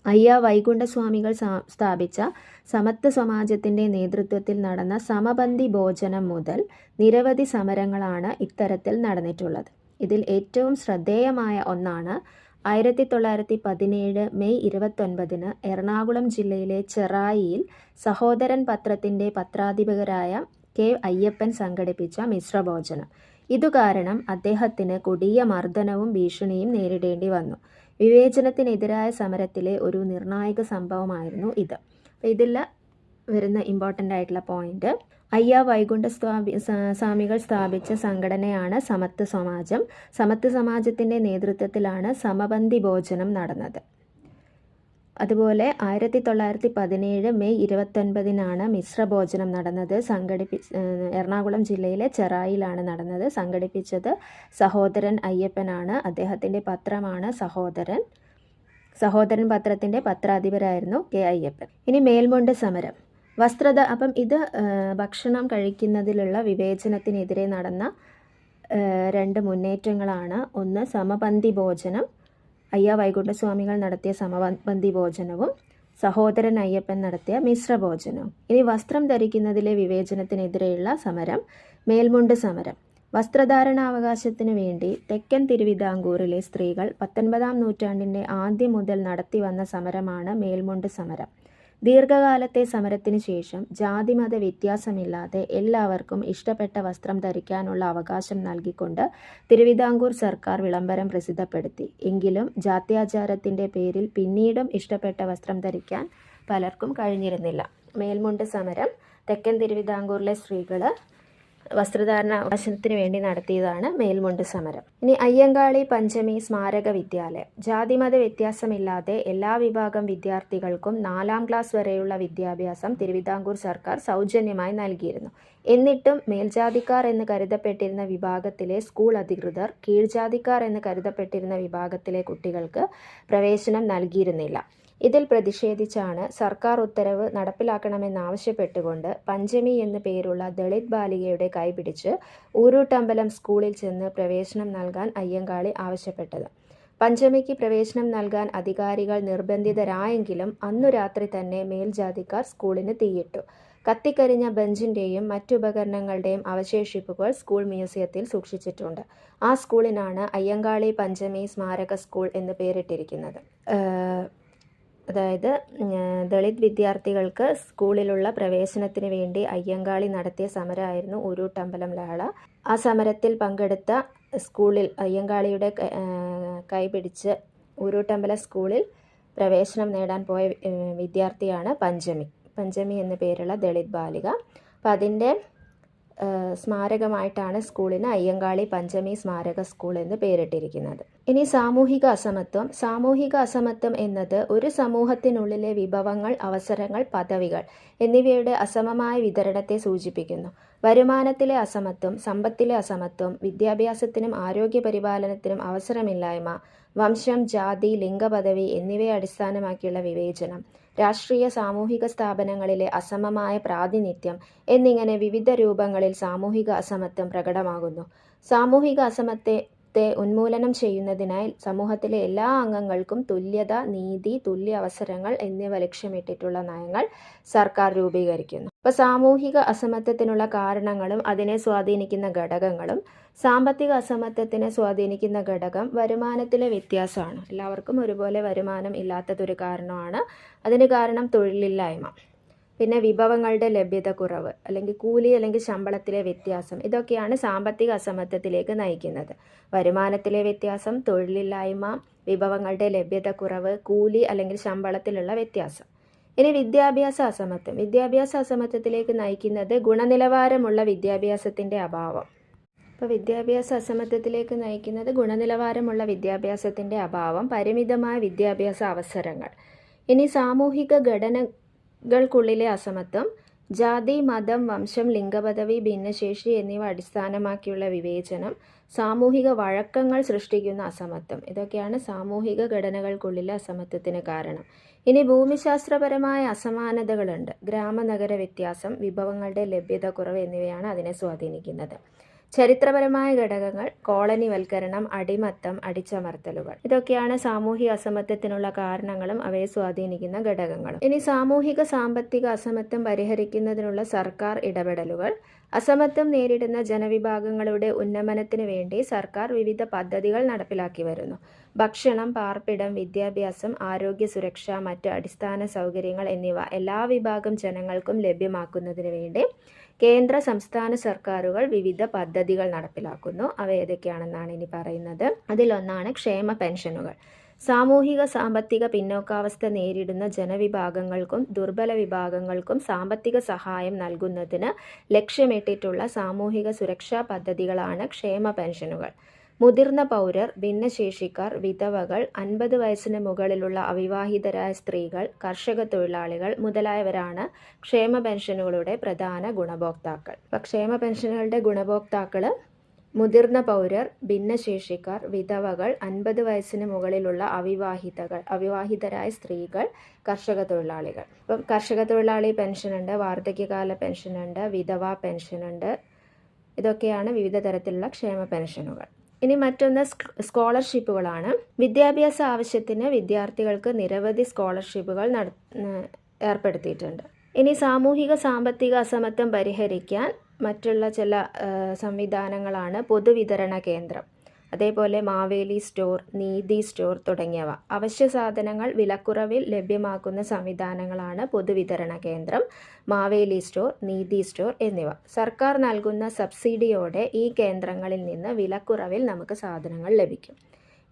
അയ്യ വൈകുണ്ഠസ്വാമികൾ സ്ഥാപിച്ച സമത്വ സമാജത്തിൻ്റെ നേതൃത്വത്തിൽ നടന്ന സമപന്തി ഭോജനം മുതൽ നിരവധി സമരങ്ങളാണ് ഇത്തരത്തിൽ നടന്നിട്ടുള്ളത്. ഇതിൽ ഏറ്റവും ശ്രദ്ധേയമായ ഒന്നാണ് 1917 മെയ് 29 എറണാകുളം ജില്ലയിലെ ചെറായിയിൽ സഹോദരൻ പത്രത്തിൻ്റെ പത്രാധിപരായ കെ അയ്യപ്പൻ സംഘടിപ്പിച്ച മിശ്രഭോജനം. ഇതുകാരണം അദ്ദേഹത്തിന് കൊടിയ മർദ്ദനവും ഭീഷണിയും നേരിടേണ്ടി വന്നു. വിവേചനത്തിനെതിരായ സമരത്തിലെ ഒരു നിർണായക സംഭവമായിരുന്നു ഇത്. അപ്പോൾ ഇതിൽ വരുന്ന ഇമ്പോർട്ടൻ്റ് ആയിട്ടുള്ള പോയിന്റ്, അയ്യ വൈകുണ്ഠസ്വാമികൾ സ്ഥാപിച്ച സംഘടനയാണ് സമത്വ സമാജം. സമത്വ സമാജത്തിൻ്റെ നേതൃത്വത്തിലാണ് സമപന്തി ഭോജനം നടന്നത്. അതുപോലെ 1917 മെയ് 29 മിശ്രഭോജനം നടന്നത്. എറണാകുളം ജില്ലയിലെ ചെറായിലാണ് നടന്നത്. സംഘടിപ്പിച്ചത് സഹോദരൻ അയ്യപ്പനാണ്. അദ്ദേഹത്തിൻ്റെ പത്രമാണ് സഹോദരൻ പത്രത്തിൻ്റെ പത്രാധിപരായിരുന്നു കെ അയ്യപ്പൻ. ഇനി മേൽമുണ്ട് സമരം. അപ്പം ഇത് ഭക്ഷണം കഴിക്കുന്നതിലുള്ള വിവേചനത്തിനെതിരെ നടന്ന 2 മുന്നേറ്റങ്ങളാണ്. ഒന്ന് സമപന്തി ഭോജനം, അയ്യ വൈകുണ്ഠസ്വാമികൾ നടത്തിയ സമപന്തി ഭോജനവും സഹോദരൻ അയ്യപ്പൻ നടത്തിയ മിശ്രഭോജനവും. ഇനി വസ്ത്രം ധരിക്കുന്നതിലെ വിവേചനത്തിനെതിരെയുള്ള സമരം, മേൽമുണ്ട് സമരം. വസ്ത്രധാരണാവകാശത്തിനു വേണ്ടി തെക്കൻ തിരുവിതാംകൂറിലെ സ്ത്രീകൾ 19-ാം നൂറ്റാണ്ടിൻ്റെ ആദ്യം മുതൽ നടത്തിവന്ന സമരമാണ് മേൽമുണ്ട് സമരം. ദീർഘകാലത്തെ സമരത്തിന് ശേഷം ജാതിമത വ്യത്യാസമില്ലാതെ എല്ലാവർക്കും ഇഷ്ടപ്പെട്ട വസ്ത്രം ധരിക്കാനുള്ള അവകാശം നൽകിക്കൊണ്ട് തിരുവിതാംകൂർ സർക്കാർ വിളംബരം പ്രസിദ്ധപ്പെടുത്തി. എങ്കിലും ജാത്യാചാരത്തിൻ്റെ പേരിൽ പിന്നീടും ഇഷ്ടപ്പെട്ട വസ്ത്രം ധരിക്കാൻ പലർക്കും കഴിഞ്ഞിരുന്നില്ല. മേൽമുണ്ട് സമരം തെക്കൻ തിരുവിതാംകൂറിലെ സ്ത്രീകൾ വസ്ത്രധാരണ അവകാശത്തിന് വേണ്ടി നടത്തിയതാണ് മേൽമുണ്ട് സമരം. ഇനി അയ്യങ്കാളി പഞ്ചമി സ്മാരക വിദ്യാലയം. ജാതിമത വ്യത്യാസമില്ലാതെ എല്ലാ വിഭാഗം വിദ്യാർത്ഥികൾക്കും 4-ാം ക്ലാസ് വരെയുള്ള വിദ്യാഭ്യാസം തിരുവിതാംകൂർ സർക്കാർ സൗജന്യമായി നൽകിയിരുന്നു. എന്നിട്ടും മേൽജാതിക്കാർ എന്ന് കരുതപ്പെട്ടിരുന്ന വിഭാഗത്തിലെ സ്കൂൾ അധികൃതർ കീഴ്ജാതിക്കാർ എന്ന് കരുതപ്പെട്ടിരുന്ന വിഭാഗത്തിലെ കുട്ടികൾക്ക് പ്രവേശനം നൽകിയിരുന്നില്ല. ഇതിൽ പ്രതിഷേധിച്ചാണ് സർക്കാർ ഉത്തരവ് നടപ്പിലാക്കണമെന്നാവശ്യപ്പെട്ടുകൊണ്ട് പഞ്ചമി എന്നു പേരുള്ള ദളിത് ബാലികയുടെ കൈപിടിച്ച് ഊരൂട്ടമ്പലം സ്കൂളിൽ ചെന്ന് പ്രവേശനം നൽകാൻ അയ്യങ്കാളി ആവശ്യപ്പെട്ടത്. പഞ്ചമിക്ക് പ്രവേശനം നൽകാൻ അധികാരികൾ നിർബന്ധിതരായെങ്കിലും അന്നു രാത്രി തന്നെ മേൽജാതിക്കാർ സ്കൂളിന് തീയിട്ടു. കത്തിക്കരിഞ്ഞ ബെഞ്ചിൻ്റെയും മറ്റുപകരണങ്ങളുടെയും അവശേഷിപ്പുകൾ സ്കൂൾ മ്യൂസിയത്തിൽ സൂക്ഷിച്ചിട്ടുണ്ട്. ആ സ്കൂളിനാണ് അയ്യങ്കാളി പഞ്ചമി സ്മാരക സ്കൂൾ എന്ന് പേരിട്ടിരിക്കുന്നത്. അതായത് ദളിത് വിദ്യാർത്ഥികൾക്ക് സ്കൂളിലുള്ള പ്രവേശനത്തിന് വേണ്ടി അയ്യങ്കാളി നടത്തിയ സമരമായിരുന്നു ഊരൂട്ടമ്പലം ലാള. ആ സമരത്തിൽ പങ്കെടുത്ത സ്കൂളിൽ അയ്യങ്കാളിയുടെ കൈപിടിച്ച് ഊരൂട്ടമ്പലം സ്കൂളിൽ പ്രവേശനം നേടാൻ പോയ വിദ്യാർത്ഥിയാണ് പഞ്ചമി എന്ന പേരുള്ള ദളിത് ബാലിക. അപ്പം അതിൻ്റെ സ്മാരകമായിട്ടാണ് സ്കൂളിന് അയ്യങ്കാളി പഞ്ചമി സ്മാരക സ്കൂൾ എന്ന് പേരിട്ടിരിക്കുന്നത്. ഇനി സാമൂഹിക അസമത്വം എന്നത് ഒരു സമൂഹത്തിനുള്ളിലെ വിഭവങ്ങൾ, അവസരങ്ങൾ, പദവികൾ എന്നിവയുടെ അസമമായ വിതരണത്തെ സൂചിപ്പിക്കുന്നു. വരുമാനത്തിലെ അസമത്വം, സമ്പത്തിലെ അസമത്വം, വിദ്യാഭ്യാസത്തിനും ആരോഗ്യപരിപാലനത്തിനും അവസരമില്ലായ്മ, വംശം, ജാതി, ലിംഗപദവി എന്നിവയെ അടിസ്ഥാനമാക്കിയുള്ള വിവേചനം, രാഷ്ട്രീയ സാമൂഹിക സ്ഥാപനങ്ങളിലെ അസമമായ പ്രാതിനിധ്യം എന്നിങ്ങനെ വിവിധ രൂപങ്ങളിൽ സാമൂഹിക അസമത്വം പ്രകടമാകുന്നു. സാമൂഹിക അസമത്വത്തെ ദാരിദ്ര്യത്തെ ഉന്മൂലനം ചെയ്യുന്നതിനായി സമൂഹത്തിലെ എല്ലാ അംഗങ്ങൾക്കും തുല്യത, നീതി, തുല്യ അവസരങ്ങൾ എന്നിവ ലക്ഷ്യമിട്ടിട്ടുള്ള നയങ്ങൾ സർക്കാർ രൂപീകരിക്കുന്നു. അപ്പോൾ സാമൂഹിക അസമത്വത്തിനുള്ള കാരണങ്ങളും അതിനെ സ്വാധീനിക്കുന്ന ഘടകങ്ങളും. സാമ്പത്തിക അസമത്വത്തിനെ സ്വാധീനിക്കുന്ന ഘടകം വരുമാനത്തിലെ വ്യത്യാസമാണ്. എല്ലാവർക്കും ഒരുപോലെ വരുമാനം ഇല്ലാത്തതൊരു കാരണമാണ്. അതിന് കാരണം തൊഴിലില്ലായ്മ. പിന്നെ വിഭവങ്ങളുടെ ലഭ്യത കുറവ്, അല്ലെങ്കിൽ കൂലി അല്ലെങ്കിൽ ശമ്പളത്തിലെ വ്യത്യാസം. ഇതൊക്കെയാണ് സാമ്പത്തിക അസമത്വത്തിലേക്ക് നയിക്കുന്നത്. വരുമാനത്തിലെ വ്യത്യാസം, തൊഴിലില്ലായ്മ, വിഭവങ്ങളുടെ ലഭ്യത കുറവ്, കൂലി അല്ലെങ്കിൽ ശമ്പളത്തിലുള്ള വ്യത്യാസം. ഇനി വിദ്യാഭ്യാസ അസമത്വം. വിദ്യാഭ്യാസ അസമത്വത്തിലേക്ക് നയിക്കുന്നത് ഗുണനിലവാരമുള്ള വിദ്യാഭ്യാസത്തിൻ്റെ അഭാവം. അപ്പോൾ വിദ്യാഭ്യാസ അസമത്വത്തിലേക്ക് നയിക്കുന്നത് ഗുണനിലവാരമുള്ള വിദ്യാഭ്യാസത്തിൻ്റെ അഭാവം, പരിമിതമായ വിദ്യാഭ്യാസ അവസരങ്ങൾ. ഇനി സാമൂഹിക ഘടനകൾക്കുള്ളിലെ അസമത്വം. ജാതി, മതം, വംശം, ലിംഗപദവി, ഭിന്നശേഷി എന്നിവ അടിസ്ഥാനമാക്കിയുള്ള വിവേചനം, സാമൂഹിക വഴക്കങ്ങൾ സൃഷ്ടിക്കുന്ന അസമത്വം. ഇതൊക്കെയാണ് സാമൂഹിക ഘടനകൾക്കുള്ളിലെ അസമത്വത്തിന് കാരണം. ഇനി ഭൂമിശാസ്ത്രപരമായ അസമാനതകളുണ്ട്. ഗ്രാമനഗര വ്യത്യാസം, വിഭവങ്ങളുടെ ലഭ്യത കുറവ് എന്നിവയാണ് അതിനെ സ്വാധീനിക്കുന്നത്. ചരിത്രപരമായ ഘടകങ്ങൾ, കോളനിവൽക്കരണം, അടിമത്തം, അടിച്ചമർത്തലുകൾ. ഇതൊക്കെയാണ് സാമൂഹിക അസമത്വത്തിനുള്ള കാരണങ്ങളും അവയെ സ്വാധീനിക്കുന്ന ഘടകങ്ങളും. ഇനി സാമൂഹിക സാമ്പത്തിക അസമത്വം പരിഹരിക്കുന്നതിനുള്ള സർക്കാർ ഇടപെടലുകൾ. അസമത്വം നേരിടുന്ന ജനവിഭാഗങ്ങളുടെ ഉന്നമനത്തിന് വേണ്ടി സർക്കാർ വിവിധ പദ്ധതികൾ നടപ്പിലാക്കി വരുന്നു. ഭക്ഷണം, പാർപ്പിടം, വിദ്യാഭ്യാസം, ആരോഗ്യ സുരക്ഷ, മറ്റ് അടിസ്ഥാന സൗകര്യങ്ങൾ എന്നിവ എല്ലാ വിഭാഗം ജനങ്ങൾക്കും ലഭ്യമാക്കുന്നതിന് വേണ്ടി കേന്ദ്ര സംസ്ഥാന സർക്കാരുകൾ വിവിധ പദ്ധതികൾ നടപ്പിലാക്കുന്നു. അവ ഏതൊക്കെയാണെന്നാണ് ഇനി പറയുന്നത്. അതിലൊന്നാണ് ക്ഷേമ പെൻഷനുകൾ. സാമൂഹിക സാമ്പത്തിക പിന്നോക്കാവസ്ഥ നേരിടുന്ന ജനവിഭാഗങ്ങൾക്കും ദുർബല വിഭാഗങ്ങൾക്കും സാമ്പത്തിക സഹായം നൽകുന്നതിന് ലക്ഷ്യമിട്ടിട്ടുള്ള സാമൂഹിക സുരക്ഷാ പദ്ധതികളാണ് ക്ഷേമ പെൻഷനുകൾ. മുതിർന്ന പൗരർ, ഭിന്നശേഷിക്കാർ, വിധവകൾ, 50 വയസ്സിന് മുകളിലുള്ള അവിവാഹിതരായ സ്ത്രീകൾ, കർഷക തൊഴിലാളികൾ മുതലായവരാണ് ക്ഷേമ പെൻഷനുകളുടെ പ്രധാന ഗുണഭോക്താക്കൾ. അപ്പോൾ ക്ഷേമ പെൻഷനുകളുടെ ഗുണഭോക്താക്കൾ മുതിർന്ന പൗരർ, ഭിന്നശേഷിക്കാർ, വിധവകൾ, 50 വയസ്സിന് മുകളിലുള്ള അവിവാഹിതരായ സ്ത്രീകൾ, കർഷക തൊഴിലാളികൾ. ഇപ്പം കർഷക തൊഴിലാളി പെൻഷനുണ്ട്, വാർദ്ധക്യകാല പെൻഷനുണ്ട്, വിധവാ പെൻഷനുണ്ട്. ഇതൊക്കെയാണ് വിവിധ തരത്തിലുള്ള ക്ഷേമ പെൻഷനുകൾ. ഇനി മറ്റൊന്ന് സ്കോളർഷിപ്പുകളാണ്. വിദ്യാഭ്യാസ ആവശ്യത്തിന് വിദ്യാർത്ഥികൾക്ക് നിരവധി സ്കോളർഷിപ്പുകൾ ഏർപ്പെടുത്തിയിട്ടുണ്ട്. ഇനി സാമൂഹിക സാമ്പത്തിക അസമത്വം പരിഹരിക്കാൻ മറ്റുള്ള ചില സംവിധാനങ്ങളാണ് പൊതുവിതരണ കേന്ദ്രം, അതേപോലെ മാവേലി സ്റ്റോർ, നീതി സ്റ്റോർ തുടങ്ങിയവ. അവശ്യ സാധനങ്ങൾ വിലക്കുറവിൽ ലഭ്യമാക്കുന്ന സംവിധാനങ്ങളാണ് പൊതുവിതരണ കേന്ദ്രം, മാവേലി സ്റ്റോർ, നീതി സ്റ്റോർ എന്നിവ. സർക്കാർ നൽകുന്ന സബ്സിഡിയോടെ ഈ കേന്ദ്രങ്ങളിൽ നിന്ന് വിലക്കുറവിൽ നമുക്ക് സാധനങ്ങൾ ലഭിക്കും.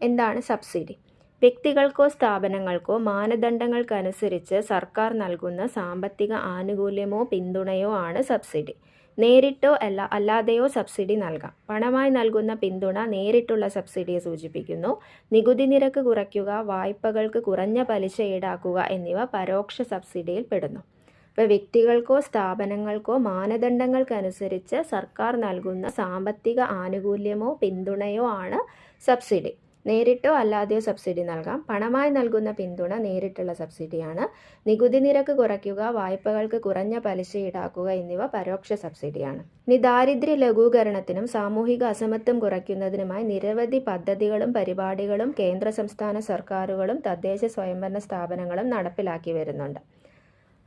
എന്താണ് സബ്സിഡി? വ്യക്തികൾക്കോ സ്ഥാപനങ്ങൾക്കോ മാനദണ്ഡങ്ങൾക്കനുസരിച്ച് സർക്കാർ നൽകുന്ന സാമ്പത്തിക ആനുകൂല്യമോ പിന്തുണയോ ആണ് സബ്സിഡി. നേരിട്ടോ അല്ലാതെയോ സബ്സിഡി നൽകാം. പണമായി നൽകുന്ന പിന്തുണ നേരിട്ടുള്ള സബ്സിഡിയെ സൂചിപ്പിക്കുന്നു. നികുതി നിരക്ക് കുറയ്ക്കുക, വായ്പകൾക്ക് കുറഞ്ഞ പലിശ ഈടാക്കുക എന്നിവ പരോക്ഷ സബ്സിഡിയിൽ പെടുന്നു. ഇപ്പോൾ വ്യക്തികൾക്കോ സ്ഥാപനങ്ങൾക്കോ മാനദണ്ഡങ്ങൾക്കനുസരിച്ച് സർക്കാർ നൽകുന്ന സാമ്പത്തിക ആനുകൂല്യമോ പിന്തുണയോ ആണ് സബ്സിഡി. നേരിട്ടോ അല്ലാതെയോ സബ്സിഡി നൽകാം. പണമായി നൽകുന്ന പിന്തുണ നേരിട്ടുള്ള സബ്സിഡിയാണ്. നികുതി നിരക്ക് കുറയ്ക്കുക, വായ്പകൾക്ക് കുറഞ്ഞ പലിശ ഈടാക്കുക എന്നിവ പരോക്ഷ സബ്സിഡിയാണ്. ഇനി ദാരിദ്ര്യ ലഘൂകരണത്തിനും സാമൂഹിക അസമത്വം കുറയ്ക്കുന്നതിനുമായി നിരവധി പദ്ധതികളും പരിപാടികളും കേന്ദ്ര സംസ്ഥാന സർക്കാരുകളും തദ്ദേശ സ്വയംഭരണ സ്ഥാപനങ്ങളും നടപ്പിലാക്കി വരുന്നുണ്ട്.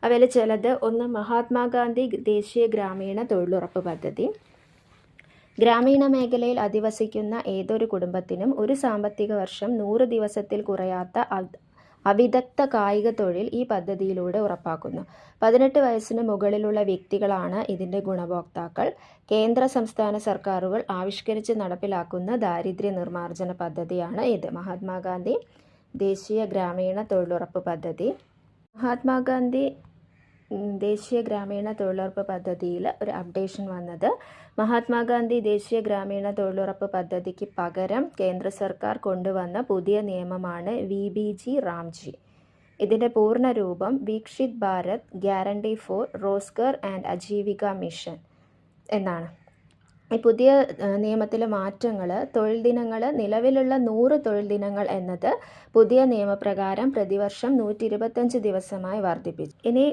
അവയിൽ ചിലത്: ഒന്ന്, മഹാത്മാഗാന്ധി ദേശീയ ഗ്രാമീണ തൊഴിലുറപ്പ് പദ്ധതി. ഗ്രാമീണ മേഖലയിൽ അധിവസിക്കുന്ന ഏതൊരു കുടുംബത്തിനും ഒരു സാമ്പത്തിക വർഷം 100 ദിവസത്തിൽ കുറയാത്ത അവിദഗ്ധ കായിക തൊഴിൽ ഈ പദ്ധതിയിലൂടെ ഉറപ്പാക്കുന്നു. 18 വയസ്സിന് മുകളിലുള്ള വ്യക്തികളാണ് ഇതിൻ്റെ ഗുണഭോക്താക്കൾ. കേന്ദ്ര സംസ്ഥാന സർക്കാരുകൾ ആവിഷ്കരിച്ച് നടപ്പിലാക്കുന്ന ദാരിദ്ര്യ നിർമ്മാർജ്ജന പദ്ധതിയാണ് ഇത്. മഹാത്മാഗാന്ധി ദേശീയ ഗ്രാമീണ തൊഴിലുറപ്പ് പദ്ധതി. മഹാത്മാഗാന്ധി ദേശീയ ഗ്രാമീണ തൊഴിലുറപ്പ് പദ്ധതിയിൽ ഒരു അപ്ഡേഷൻ വന്നത്, മഹാത്മാഗാന്ധി ദേശീയ ഗ്രാമീണ തൊഴിലുറപ്പ് പദ്ധതിക്ക് പകരം കേന്ദ്ര സർക്കാർ കൊണ്ടുവന്ന പുതിയ നിയമമാണ് VBG റാംജി. ഇതിൻ്റെ പൂർണ്ണ രൂപം Viksit Bharat guarantee four Rozgar and Ajeevika mission എന്നാണ്. ഈ പുതിയ നിയമത്തിലെ മാറ്റങ്ങൾ, തൊഴിൽ ദിനങ്ങൾ നിലവിലുള്ള 100 തൊഴിൽ ദിനങ്ങൾ എന്നത് പുതിയ നിയമപ്രകാരം പ്രതിവർഷം 125 ദിവസമായി വർദ്ധിപ്പിച്ചു. ഇനി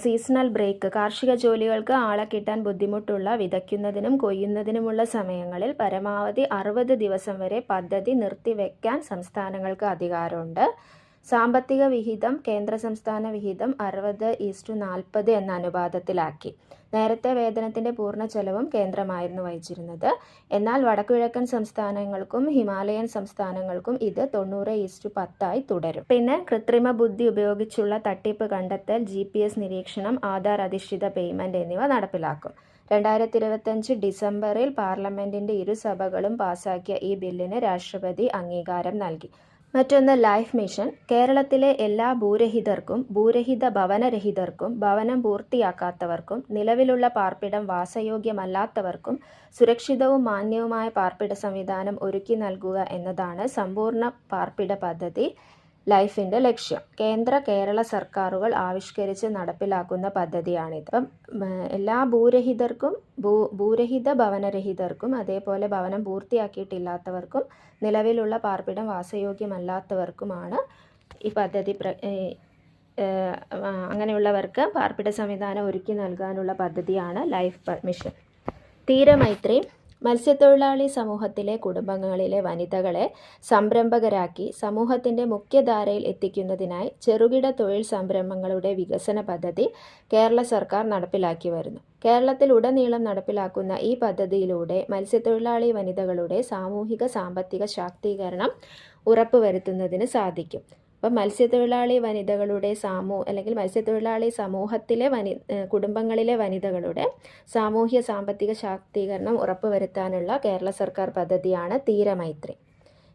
സീസണൽ ബ്രേക്ക്, കാർഷിക ജോലികൾക്ക് ആളെ കിട്ടാൻ ബുദ്ധിമുട്ടുള്ള വിതയ്ക്കുന്നതിനും കൊയ്യുന്നതിനുമുള്ള സമയങ്ങളിൽ പരമാവധി 60 ദിവസം വരെ പദ്ധതി നിർത്തിവെക്കാൻ സംസ്ഥാനങ്ങൾക്ക് അധികാരമുണ്ട്. സാമ്പത്തിക വിഹിതം കേന്ദ്ര സംസ്ഥാന വിഹിതം 60:40 എന്ന അനുപാതത്തിലാക്കി. നേരത്തെ വേതനത്തിൻ്റെ പൂർണ്ണ ചെലവും കേന്ദ്രമായിരുന്നു വഹിച്ചിരുന്നത്. എന്നാൽ വടക്കുകിഴക്കൻ സംസ്ഥാനങ്ങൾക്കും ഹിമാലയൻ സംസ്ഥാനങ്ങൾക്കും ഇത് 90:10 തുടരും. പിന്നെ കൃത്രിമ ബുദ്ധി ഉപയോഗിച്ചുള്ള തട്ടിപ്പ് കണ്ടെത്തൽ, GPS നിരീക്ഷണം, ആധാർ അധിഷ്ഠിത പേയ്മെൻറ്റ് എന്നിവ നടപ്പിലാക്കും. 2025 ഡിസംബറിൽ പാർലമെൻറ്റിൻ്റെ ഇരുസഭകളും പാസാക്കിയ ഈ ബില്ലിന് രാഷ്ട്രപതി അംഗീകാരം നൽകി. മറ്റൊന്ന് ലൈഫ് മിഷൻ. കേരളത്തിലെ എല്ലാ ഭൂരഹിതർക്കും, ഭൂരഹിത ഭവനരഹിതർക്കും, ഭവനം പൂർത്തിയാക്കാത്തവർക്കും, നിലവിലുള്ള പാർപ്പിടം വാസയോഗ്യമല്ലാത്തവർക്കും സുരക്ഷിതവും മാന്യവുമായ പാർപ്പിട സംവിധാനം ഒരുക്കി നൽകുക എന്നതാണ് സമ്പൂർണ്ണ പാർപ്പിട പദ്ധതി ലൈഫിൻ്റെ ലക്ഷ്യം. കേരള സർക്കാരുകൾ ആവിഷ്കരിച്ച് നടപ്പിലാക്കുന്ന പദ്ധതിയാണിത്. അപ്പം എല്ലാ ഭൂരഹിതർക്കും, ഭൂരഹിത ഭവനരഹിതർക്കും, അതേപോലെ ഭവനം പൂർത്തിയാക്കിയിട്ടില്ലാത്തവർക്കും, നിലവിലുള്ള പാർപ്പിടം വാസയോഗ്യമല്ലാത്തവർക്കുമാണ് ഈ പദ്ധതി അങ്ങനെയുള്ളവർക്ക് പാർപ്പിട സംവിധാനം ഒരുക്കി നൽകാനുള്ള പദ്ധതിയാണ് ലൈഫ് മിഷൻ. തീരമൈത്രി. മത്സ്യത്തൊഴിലാളി സമൂഹത്തിലെ കുടുംബങ്ങളിലെ വനിതകളെ സംരംഭകരാക്കി സമൂഹത്തിൻ്റെ മുഖ്യധാരയിൽ എത്തിക്കുന്നതിനായി ചെറുകിട തൊഴിൽ സംരംഭങ്ങളുടെ വികസന പദ്ധതി കേരള സർക്കാർ നടപ്പിലാക്കി വരുന്നു. കേരളത്തിൽ ഉടനീളം നടപ്പിലാക്കുന്ന ഈ പദ്ധതിയിലൂടെ മത്സ്യത്തൊഴിലാളി വനിതകളുടെ സാമൂഹിക സാമ്പത്തിക ശാക്തീകരണം ഉറപ്പുവരുത്തുന്നതിന് സാധിക്കും. അപ്പം മത്സ്യത്തൊഴിലാളി വനിതകളുടെ അല്ലെങ്കിൽ മത്സ്യത്തൊഴിലാളി സമൂഹത്തിലെ കുടുംബങ്ങളിലെ വനിതകളുടെ സാമൂഹ്യ സാമ്പത്തിക ശാക്തീകരണം ഉറപ്പുവരുത്താനുള്ള കേരള സർക്കാർ പദ്ധതിയാണ് തീരമൈത്രി.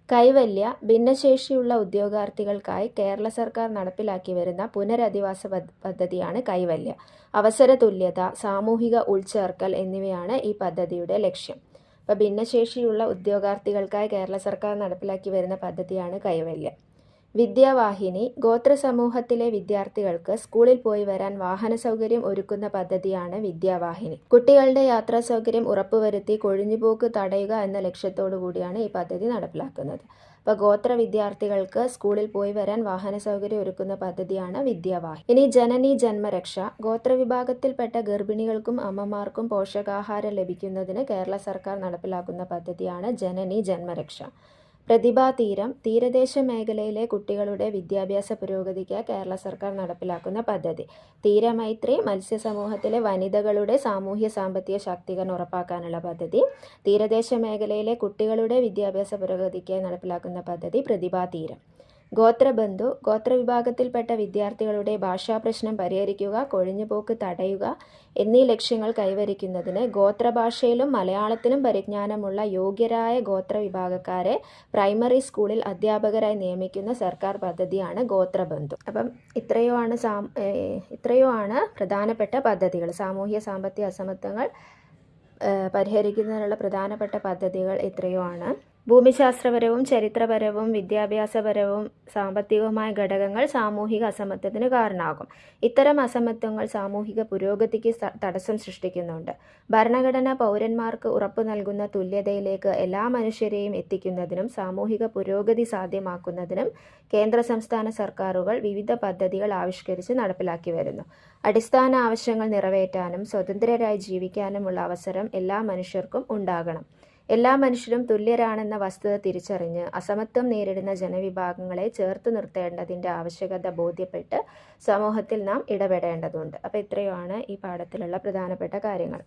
കൈവല്യ. ഭിന്നശേഷിയുള്ള ഉദ്യോഗാർത്ഥികൾക്കായി കേരള സർക്കാർ നടപ്പിലാക്കി വരുന്ന പുനരധിവാസ പദ്ധതിയാണ് കൈവല്യ. അവസര തുല്യത, സാമൂഹിക ഉൾച്ചേർക്കൽ എന്നിവയാണ് ഈ പദ്ധതിയുടെ ലക്ഷ്യം. അപ്പോൾ ഭിന്നശേഷിയുള്ള ഉദ്യോഗാർത്ഥികൾക്കായി കേരള സർക്കാർ നടപ്പിലാക്കി വരുന്ന പദ്ധതിയാണ് കൈവല്യ. വിദ്യാവാഹിനി. ഗോത്ര സമൂഹത്തിലെ വിദ്യാർത്ഥികൾക്ക് സ്കൂളിൽ പോയി വരാൻ വാഹന സൗകര്യം ഒരുക്കുന്ന പദ്ധതിയാണ് വിദ്യാവാഹിനി. കുട്ടികളുടെ യാത്രാ സൗകര്യം ഉറപ്പുവരുത്തി കൊഴിഞ്ഞുപോക്ക് തടയുക എന്ന ലക്ഷ്യത്തോടു കൂടിയാണ് ഈ പദ്ധതി നടപ്പിലാക്കുന്നത്. അപ്പോൾ ഗോത്ര വിദ്യാർത്ഥികൾക്ക് സ്കൂളിൽ പോയി വരാൻ വാഹന സൗകര്യം ഒരുക്കുന്ന പദ്ധതിയാണ് വിദ്യാവാഹിനി. ഇനി ജനനി ജന്മരക്ഷ. ഗോത്രവിഭാഗത്തിൽപ്പെട്ട ഗർഭിണികൾക്കും അമ്മമാർക്കും പോഷകാഹാരം ലഭിക്കുന്നതിന് കേരള സർക്കാർ നടപ്പിലാക്കുന്ന പദ്ധതിയാണ് ജനനി ജന്മരക്ഷ. പ്രതിഭാതീരം. തീരദേശ മേഖലയിലെ കുട്ടികളുടെ വിദ്യാഭ്യാസ പുരോഗതിക്ക് കേരള സർക്കാർ നടപ്പിലാക്കുന്ന പദ്ധതി. തീരമൈത്രി. മത്സ്യസമൂഹത്തിലെ വനിതകളുടെ സാമൂഹ്യ സാമ്പത്തിക ശാക്തീകരണം ഉറപ്പാക്കാനുള്ള പദ്ധതി. തീരദേശ മേഖലയിലെ കുട്ടികളുടെ വിദ്യാഭ്യാസ പുരോഗതിക്ക് നടപ്പിലാക്കുന്ന പദ്ധതി പ്രതിഭാതീരം. ഗോത്രബന്ധു. ഗോത്രവിഭാഗത്തിൽപ്പെട്ട വിദ്യാർത്ഥികളുടെ ഭാഷാപ്രശ്നം പരിഹരിക്കുക, കൊഴിഞ്ഞുപോക്ക് തടയുക എന്നീ ലക്ഷ്യങ്ങൾ കൈവരിക്കുന്നതിന് ഗോത്രഭാഷയിലും മലയാളത്തിലും പരിജ്ഞാനമുള്ള യോഗ്യരായ ഗോത്രവിഭാഗക്കാരെ പ്രൈമറി സ്കൂളിൽ അധ്യാപകരായി നിയമിക്കുന്ന സർക്കാർ പദ്ധതിയാണ് ഗോത്രബന്ധു. അപ്പം ഇത്രയോ ആണ് പ്രധാനപ്പെട്ട പദ്ധതികൾ. സാമൂഹ്യ സാമ്പത്തിക അസമത്വങ്ങൾ പരിഹരിക്കുന്നതിനുള്ള പ്രധാനപ്പെട്ട പദ്ധതികൾ ഇത്രയോ ആണ്. ഭൂമിശാസ്ത്രപരവും ചരിത്രപരവും വിദ്യാഭ്യാസപരവും സാമ്പത്തികവുമായ ഘടകങ്ങൾ സാമൂഹിക അസമത്വത്തിന് കാരണമാകും. ഇത്തരം അസമത്വങ്ങൾ സാമൂഹിക പുരോഗതിക്ക് തടസ്സം സൃഷ്ടിക്കുന്നുണ്ട്. ഭരണഘടന പൗരന്മാർക്ക് ഉറപ്പു നൽകുന്ന തുല്യതയിലേക്ക് എല്ലാ മനുഷ്യരെയും എത്തിക്കുന്നതിനും സാമൂഹിക പുരോഗതി സാധ്യമാക്കുന്നതിനും കേന്ദ്ര സംസ്ഥാന സർക്കാരുകൾ വിവിധ പദ്ധതികൾ ആവിഷ്കരിച്ച് നടപ്പിലാക്കി വരുന്നു. അടിസ്ഥാന ആവശ്യങ്ങൾ നിറവേറ്റാനും സ്വതന്ത്രരായി ജീവിക്കാനുമുള്ള അവസരം എല്ലാ മനുഷ്യർക്കും ഉണ്ടാകണം. എല്ലാ മനുഷ്യരും തുല്യരാണെന്ന വസ്തുത തിരിച്ചറിഞ്ഞ് അസമത്വം നേരിടുന്ന ജനവിഭാഗങ്ങളെ ചേർത്ത് നിർത്തേണ്ടതിൻ്റെ ആവശ്യകത ബോധ്യപ്പെട്ട് സമൂഹത്തിൽ നാം ഇടപെടേണ്ടതുണ്ട്. അപ്പോൾ ഇത്രയുമാണ് ഈ പാഠത്തിലുള്ള പ്രധാനപ്പെട്ട കാര്യങ്ങൾ.